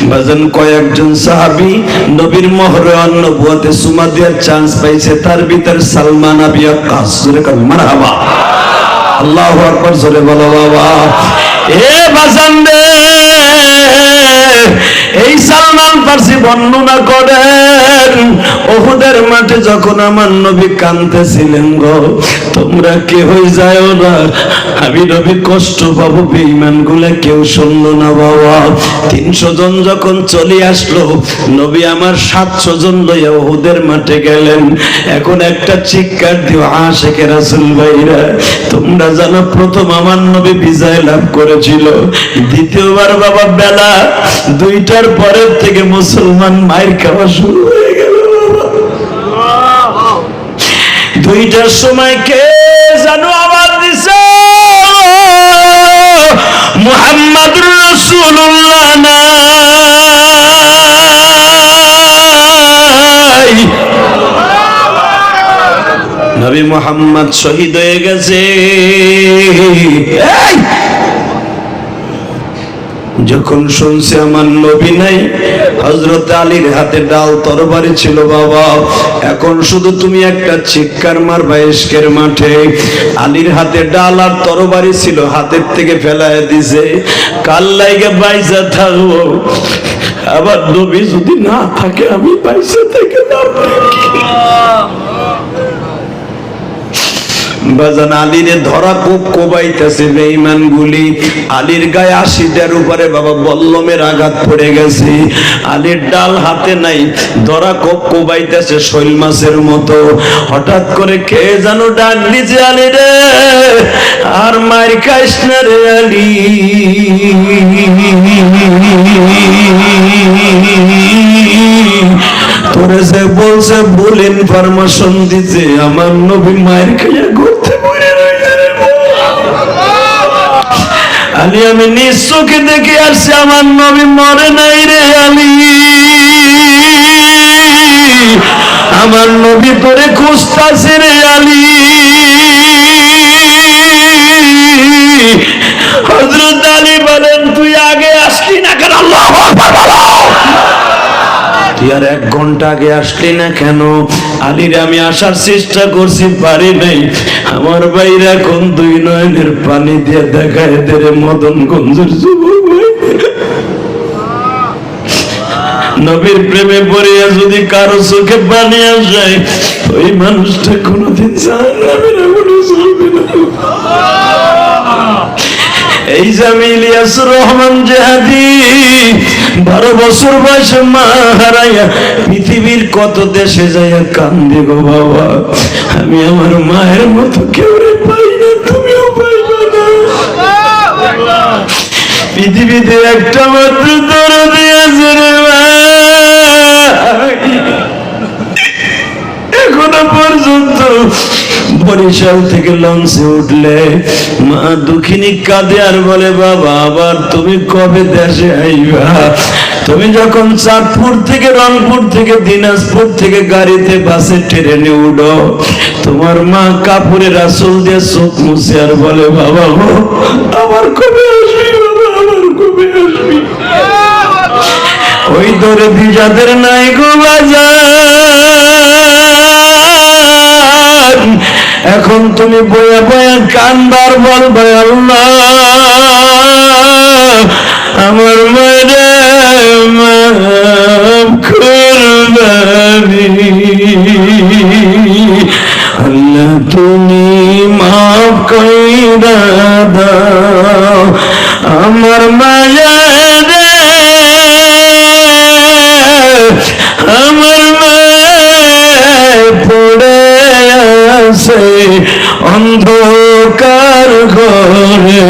বাজান, কয়েকজন সাহাবী নবীর মহরে নবুয়তে চুমা দেওয়ার চান্স পাইছে, তার ভিতর সালমান আবি ওয়াক্কাস। জোরে কর মারহাবা, আল্লাহু আকবার, জোরে বলো বাবা। এ বাজান রে, এই সালমান ফার্সি বর্ণনা করেন উহুদের মাঠে যখন আমার নবী কাঁদতেছিলেন, গো তোমরা কেউই যাও না, আমি নবী কষ্ট পাবো, বেঈমান গুলা কেউ শুনলো না। বাবা, 300 জন যখন চলে আসলো, নবী আমার 700 জন লইয়া উহুদের মাঠে গেলেন। এখন একটা চিৎকার দিও আশিকে রাসূল ভাইরা, তোমরা জানো প্রথম আমার নবী বিজয় লাভ করেছিল, দ্বিতীয়বার বাবা বেলা 2টার পরের থেকে মুসলমান মায়ের খাওয়া শুরু হয়ে গেল। 2টার সময় কে জানো আওয়াজ দিছে, মুহাম্মাদুর রাসূলুল্লাহ নাই, নবী মুহাম্মদ শহীদ হয়ে গেছে। যখন শুনছে আমার নবী নাই, হযরত আলীর হাতে ডাল তরবারি ছিল। বাবা, এখন শুধু তুমি একটা চিৎকার মারবা ইশকের মাঠে। আলীর হাতে ডাল আর তরবারি ছিল, হাতের থেকে ফেলায় দিছে। কাল লাইগে বাইসা থাকবো, আবার নবী যদি না থাকে আমি বাইসা থেকে না। বাজান, আলীরে ধরা খুব কোবাইতেছে বেঈমান গুলি। আলীর গায়ে 80টার উপরে বাবা বল্লমের আঘাত পড়ে গেছে। আলীর ডাল হাতে নাই, ধরা খুব কোবাইতেছে শৈল মাছের মতো। হঠাৎ করে কে যেন ডাক দিছে, আলী রে, আর মার খাইস না রে আলী। তোরে যে বলছে ভুল ইনফরমেশন দিছে, আমার নবী মায়ের খাইয়া ঘুরতে মরে রয়েছে। আলী, আমি নিজ চোখে দেখে আসছি আমার নবী মরে নাই রে আলী। আমার নবী তোরে খুঁজতাছে রে আলী। হযরত আলী বলেন, তুই আগে আসলি না কেন? আল্লাহু আকবার বলো। তুই আর 1 ঘন্টা আগে আসলি না কেন? আলীর আমি আসার চেষ্টা করছি, পারি নাই। আমার ভাইরা এখন 2 নয়নের পানি দিয়ে দেখায় দেরে মদনগঞ্জের যুবক ভাই, নবীর প্রেমে পড়িয়া যদি কারো চোখে পানি আসে, ওই মানুষটা কোনোদিন জাহান্নামের আগুনে জ্বলবে না। এই যে আমি ইলিয়াসুর রহমান জেহাদি, 12 বছর বয়সে মা হারাইয়া পৃথিবীর কত দেশে যাইয়া কান্দি গো বাবা। আমি আমার মায়ের মতো কেউ পাই না, তুমিও পাইবা না। পৃথিবীতে একটা মাত্র দরদি আছে রে ভাই। এখনো পর্যন্ত বরিশাল থেকে লঞ্চে উঠলে মা দুঃখিনী কাঁদে আর বলে, বাবা আবার তুমি কবে দেশে আইবা? তুমি যখন চাঁদপুর থেকে, রংপুর থেকে, দিনাজপুর থেকে গাড়িতে বাসে ট্রেনে উঠো, তোমার মা কাপড়ে রাসূল দিয়ে চোখ মুছে আর বলে, বাবা গো আবার কবে আসবি? বাবা আবার কবে আসবি? ওই দরদি যাদের নাই গো বাজার, এখন তুমি বয়া বয়া কান্দার বলবে, আল্লাহ আমার মায়েরা মাফ করবে, আল্লাহ তুমি মাফ কইরা দাও আমার মায়েরা, আমার মায়ের পড়ে আছে অন্ধকার ঘরে।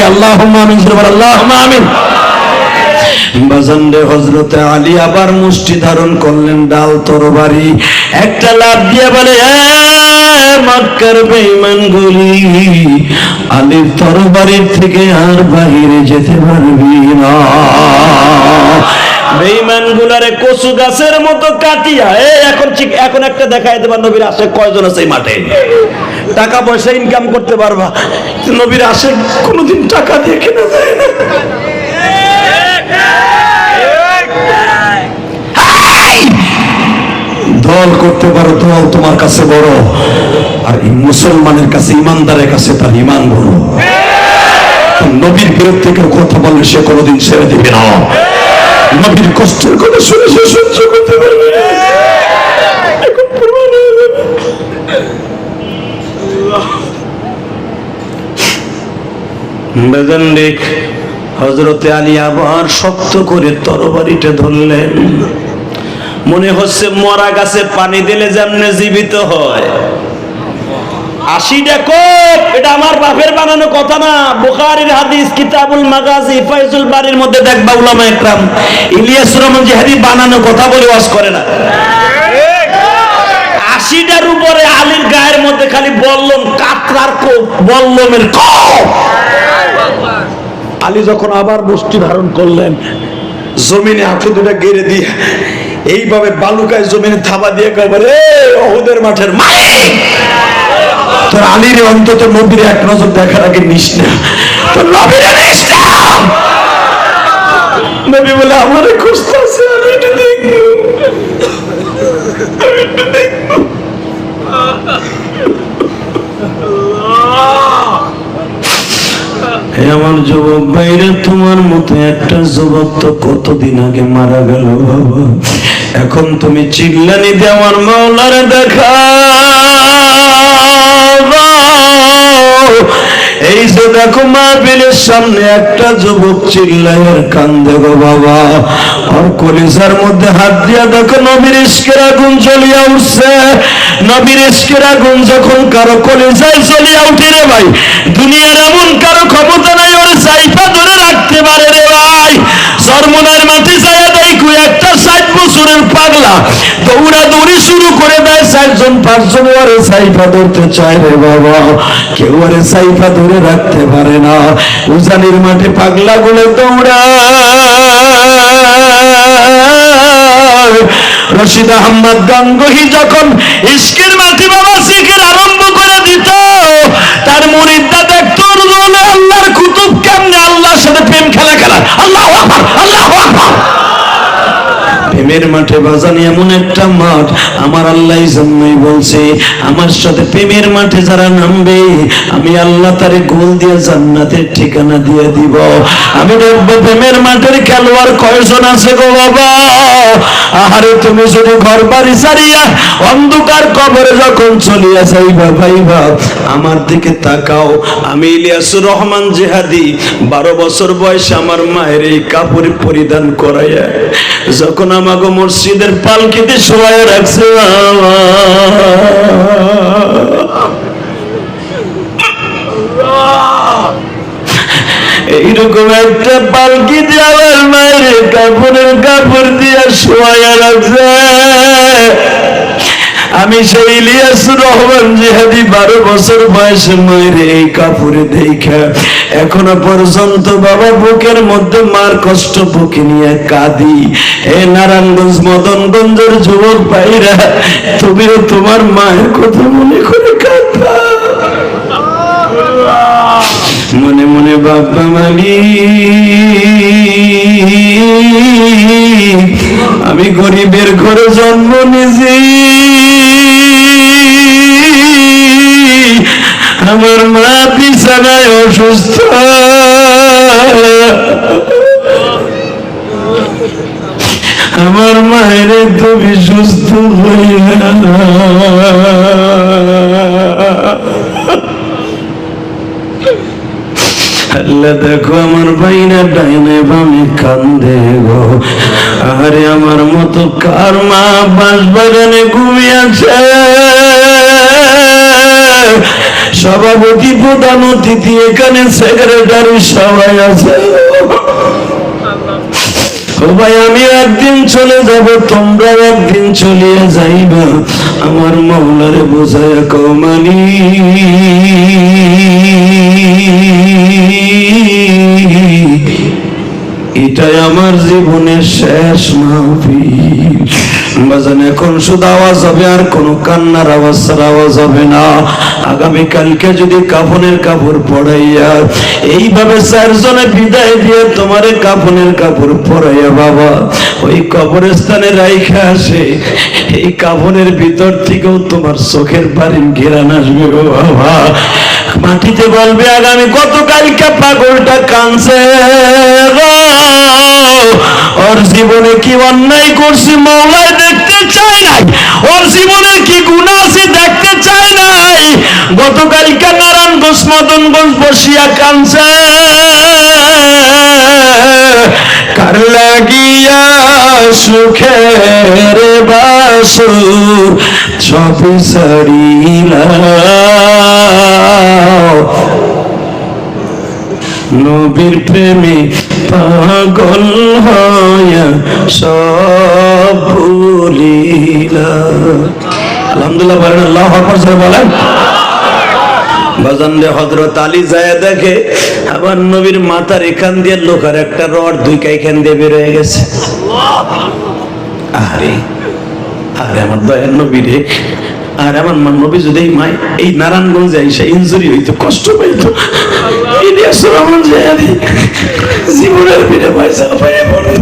আল্লাহুম্মা আমিন, আল্লাহুম্মা আমিন। বাজানরে হযরতে আলী আবার মুষ্টি ধারণ করলেন ডাল তরবারি, একটা লাফ দিয়ে বলে, মক্কার বেঈমানগুলি, আলীর তরবারির থেকে আর বাহিরে যেতে পারবি না। বেঈমান গুলারে কচু গাছের মতো কাটিয়া এখন একটা দেখাই দেবা নবীর আশে কয়জন আছে এই মাঠে, টাকা পয়সা ইনকাম করতে পারবা, নবীর আশে কোনোদিন টাকা দিয়ে কেনা যায় না। দল করতে পারো, দল তোমার কাছে বড়, আর মুসলমানের কাছে, ইমানদারের কাছে তার ইমান বড়। নবীর বিরুদ্ধে কেউ কথা বললে সে কোনোদিন ছেড়ে দিবে না। নবীর কষ্টের কথা শুনে সে সহ্য করতে পারবে না। এখন প্রমাণ হয়ে যাবে। হযরতে আলী আবার শক্ত করে তরবারিটা ধরলেন। মনে হচ্ছে মরা গাছে পানি দিলে যেমন জীবিত হয়। 80টা কোপ, এটা আমার বাপের বানানো কথা না, বুখারীর হাদিস কিতাবুল মাগাজি ফায়জুল বারীর মধ্যে দেখবা উলামা একরাম ইলিয়াস রহমান জিহাদি বানানো কথা বলে ওয়াজ করে না। 80টার উপরে আলীর গায়ের মধ্যে খালি বল্লম, কাতরার কোপ, বল্লমের কোপ। আলী যখন আবার মুষ্টি ধারণ করলেন, জমিনে হাতে দুটা গেড়ে দিয়ে এইভাবে বালুকায় জমিনে থাবা দিয়ে কবরে ওহুদের মাঠের মালিক, তোর আলীর অন্তত নবীর এক নজর দেখার আগে নিস না, তোর নবীর নিস না। নবী বলে আমারে খুঁজতে আছে, আমি এটা দেখবো, আমি এটা দেখবো। আমার যুবক ভাইরা, তোমার মতো একটা যুবক তো কতদিন আগে মারা গেল বাবা। এখন তুমি চিল্লানি দিয়ে আমার মাওলার দেখা। এই যে দেখো মাহফিলের সামনে একটা যুবক চিল্লায় আর কান্দে গো বাবা, আর কলিজার মধ্যে হাত দিয়া দেখো নবীর ইশকের আগুন জ্বলিয়া উঠছে। নবীর ইশকের আগুন যখন কারো কলিজায় জ্বলিয়া উঠে রে ভাই, দুনিয়ার এমন কারো ক্ষমতা নাই ওর সাইফা ধরে রাখতে পারে রে ভাই। চরমনার মাঠে যায় দেখো একটা 60 বছরের পাগলা দৌড়াদৌড়ি শুরু করে দেয়, 4জন 5জন ওরে সাইফা ধরতে চায় রে বাবা, কেউ ওরে সাইফা ধরে রাখতে পারে না। উজানির মাঠে পাগলা গুলো দৌড়ায়। রশিদ আহমদ গাঙ্গুহি যখন ইশকের মাঠে বাবা জিকির আরম্ভ করে দিত, তার মুরিদরা দেখতো আল্লাহর কুতুব কেমনে আল্লাহর সাথে প্রেম খেলা। আল্লাহু আকবার, আল্লাহু আকবার। প্রেমের মাঠে বাজানি এমন একটা মাঠ, আমার আল্লাহ জন্যই বলছে, আমার সাথে প্রেমের মাঠে যারা নামবে আমি আল্লাহ তারে গোল দিয়ে জান্নাতের ঠিকানা দিয়ে দিব। আমি দেখবো প্রেমের মাঠের খেলোয়াড় কয়জন আছে গো বাবা। আহারে তুমি যদি ঘর বাড়ি ছাড়িয়া অন্ধকার কবরে যখন চলিয়া যাইবা ভাইবা, আমার দিকে তাকাও। আমি ইলিয়াসুর রহমান জিহাদি 12 বছর বয়সে আমার মায়ের এই কাপড় পরিধান করাইয়া যখন আমাকে মসজিদের পালকিতে শোয়া রাখছে, এইরকম একটা পালকি দিয়ে আমার মায়ের কাপড় দিয়ে শোয়া রাখছে। আমি সেই ইলিয়াসুর রহমান জিহাদি 12 বছর বয়সে মায়ের এই কাপড়ে দেখা এখনো পর্যন্ত বাবা বুকের মধ্যে মার কষ্ট বুকে নিয়ে কাঁদি। এ নারায়ণগঞ্জ মদনগঞ্জের যুবক ভাইরা, তুমিও তোমার মায়ের কথা মনে করে কাঁদবা। মনে মনে বাবা মালি, আমি গরিবের ঘরে জন্ম নিয়েছি, আমার মা বিছানায় অসুস্থ, আমার মায়ের তুমি সুস্থ হইয়া। আল্লাহ দেখো আমার ভাইরা ডাইনে বামে কান্দে গো। আরে আমার মতো কার মা বাঁশবাগানে ঘুমিয়েছে, সভাপতি প্রধান অতিথি এখানে সেক্রেটারি সবাই আছে। ও ভাই আমি একদিন চলে যাব, তোমরা একদিন চলিয়ে যাইবা, আমার মাওলারে বোঝায় কমানি এটাই আমার জীবনের শেষ মাহফিল। বাজান এখন শুধু আওয়াজ হবে, আর কোনো কান্নার আওয়াজ ছাড়া আওয়াজ হবে না। আগামীকালকে যদি কাফনের কাপড় পরাইয়া এইভাবে চারজনে বিদায় দিয়ে তোমারে কাফনের কাপড় পরাইয়া বাবা ওই কবরস্থানে রাইখা আসে, এই কাফনের ভিতর থেকেও তোমার চোখের বাড়ি ঘেরান আসবে গো বাবা। মাটিতে বলবে আগামী গতকালকে পাগলটা কাঁদছে গো, ওর জীবনে কি অন্যায় করছে মওলায় দেখতে চায় নাই, ওর জীবনে কি গুনাহ আছে দেখতে চায় নাই। গতকালকে নারায়ণগঞ্জ মদনগঞ্জ বসিয়া কাঁদছে, কার লাগিয়া সুখের বাসর সব ছাড়িলা, নবীর প্রেমে পাগল হইয়া সব ভুলিলা। আলহামদুলিল্লাহ বলেন, আল্লাহু আকবার বলেন। বাজান রে হযরত আলী যায় দেখে আবার নবীর মাথার এখান দিয়ে লোহার একটা রড দুইটা এখান দিয়ে বের হয়ে গেছে। আরে আরে আমার দয়ার নবী রে, আর আমার নবী যদি এই নারায়ণগঞ্জে এসে ইনজুরি হইতো, কষ্ট পাইতো, জীবনের ফিরে পয়সা পাইয়া পড়তো।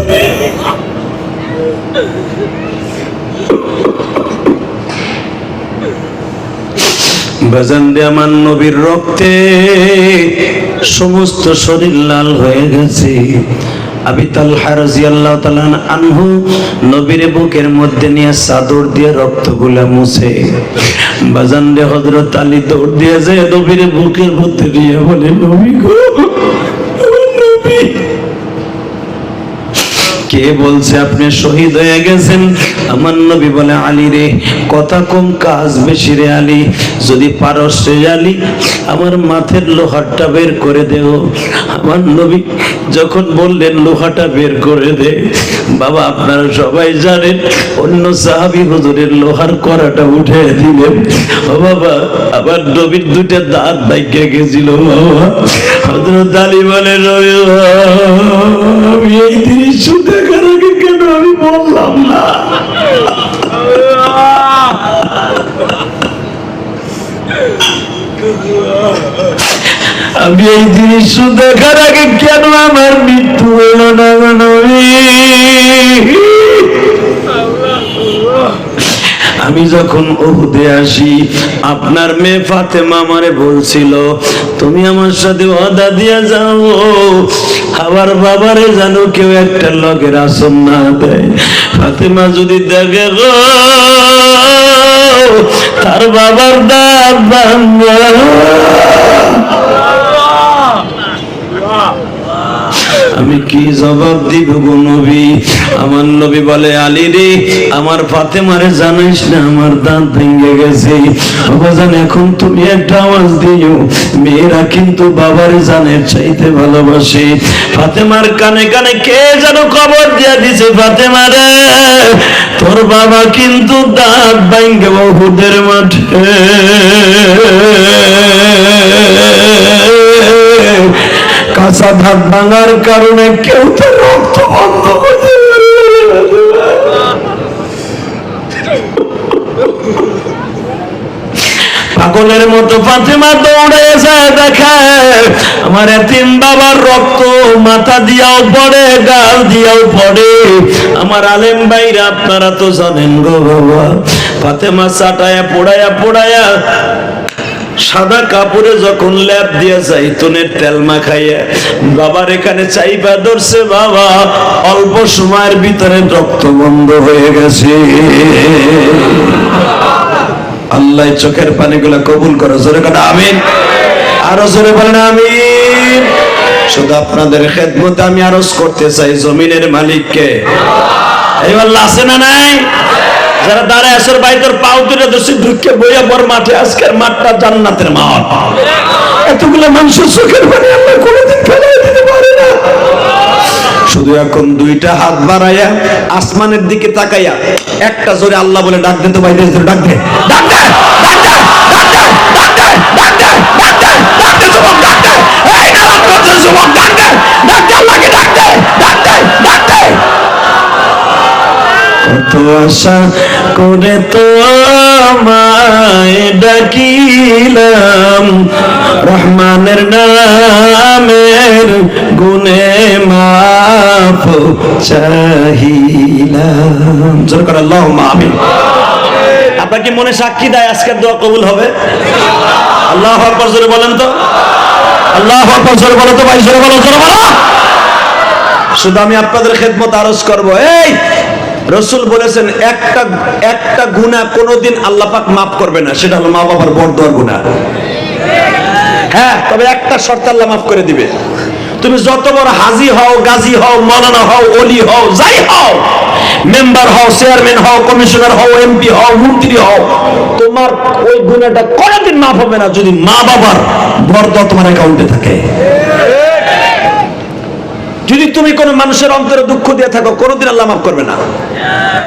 বাজান রে আমার নবীর রক্তে সমস্ত শরীর লাল হয়ে গেছে। আবি তালহা রাদিয়াল্লাহু তাআলা আনহু নবীর বুকের মধ্যে নিয়ে চাদর দিয়ে রক্তগুলা মুছে। বাজান রে হযরত আলী দৌড় দিয়ে যায় নবীর বুকের মধ্যে দিয়ে বলে, নবী গো, নবী কে বলছে আপনি শহীদ হয়ে গেছেন? আমার নবী বলে, আলী রে কথা কম কাজ বেশি রে আলী, যদি পারস রে আলী আমার মাথার লোহাটা বের করে দেও। আমার নবী যখন বললেন লোহাটা বের করে দে, বাবা আপনারা সবাই জানেন অন্য সাহাবী হুজুরের লোহার কড়াটা উঠে দিলেন। ও বাবা আবার নবীর দুইটা দাঁত ভাঙে গেছিল। বাবা হযরত আলী বলে, আমি এই দৃশ্য দেখার আগে কেন আমি বললাম না? আমি এই দৃশ্য দেখার আগে কেন আমার মৃত্যু হলো না? আমি যখন উহুদে আসি আপনার মেয়ে ফাতেমা আমারে বলছিল তুমি আমার সাথে ওয়াদা দিয়া যাও, আবার বাবারে জানো কেউ একটা লগের আসন না দেয়। ফাতেমা যদি দেখে গো তার বাবার দাঁত ভাঙা, আমি কি জবাব দিব গো নবী? আমার নবী বলে, আলী রে আমার ফাতেমারে জানাইস না আমার দাঁত ভেঙে গেছে। বাবাজান এখন তুমি একটা আওয়াজ দিও, মেয়েরা কিন্তু বাবারে জানের চাইতে ভালোবাসে। ফাতেমার কানে কানে কে যেন খবর দিয়া দিছে, ফাতেমা রে তোর বাবা কিন্তু দাঁত ভেঙে উহুদের মাঠে কাঁচা দাঁত ভাঙার কারণে কেউ তো রক্ত বন্ধ করতে পাগলের মতো ফাতেমা দৌড়ে যায়, দেখে আমার এতিম বাবার রক্ত মাথা দিয়াও পড়ে, গাল দিয়াও পড়ে। আমার আলেম ভাইরা আপনারা তো জানেন গো বাবা, ফাতেমা চাটায়া পোড়ায়া পোড়ায়া সাদা কাপড়ে যখন লেপ দিয়ে জাইতুনের তেল মাখাইয়া বাবার এখানে চাইবা ধরছে, বাবা অল্প সময়ের ভিতরে রক্ত বন্ধ হয়ে গেছে। আল্লাহ চোখের পানিগুলা কবুল করো, জোরে কথা আমিন। আরো জোরে বলেন আমিন। শুধু আপনাদের খেদমতে আমি আরজ করতে চাই, জমিনের মালিককে এই আল্লাহ আছে না নাই? যারা দাঁড়ায় আসর বাইতের পাও তুলে দোষী ঢুকে বইয়া বড় মাঠে, আজকের মাঠটা জান্নাতের মাঠ। এতগুলো মানুষের চোখের পানি আল্লাহ কোনোদিন ফেলাই দিতে পারে না। শুধু এখন দুইটা হাত বাড়াইয়া আসমানের দিকে তাকাইয়া একটা জোরে আল্লাহ বলে ডাক দেন তো ভাই, ডাক দে, ডাক দে, ডাক দে, ডাক দে, ডাক দে, ডাক দে, ডাক দে, ডাক দে যুবক, ডাক দে, এই নারাজ করছে যুবক, ডাক দে, ডাক দে, আল্লাহকে ডাক দে, ডাক দে, ডাক দে। কত আশা করে তো আমায় ডাকিলাম, রহমানের নামের গুণে মাফ চাহিলাম। জোর করে আল্লাহুম্মা আমিন। আপনার কি মনে সাক্ষী দেয় আজকের দোয়া কবুল হবে? আল্লাহু আকবার, জোরে বলেন তো, আল্লাহু আকবার, জোরে বলো তো ভাই, জোরে বলো, জোরে বলো। শুধু আমি আপনাদের খেদমত আরজ করব, এই রসুল বলেছেন একটা গুনাহ কোনোদিন আল্লাহ পাক মাফ করবে না, সেটা হলো মা বাবার বরদোয়ার গুনাহ। হ্যাঁ, তবে একটা শর্ত আল্লাহ মাফ করে দিবে। তুমি যত বড় হাজি হও, গাজী হও, মাওলানা হও, ওলি হও, যাই হও, মেম্বার হও, চেয়ারম্যান হও, কমিশনার হও, এমপি হও, মন্ত্রী হও, তোমার ওই গুনাহটা কোনোদিন মাফ হবে না যদি মা বাবার বরদোয়া তোমার অ্যাকাউন্টে থাকে। যদি তুমি কোনো মানুষের অন্তরে দুঃখ দিয়ে থাকো, কোনোদিন আল্লাহ মাফ করবে না।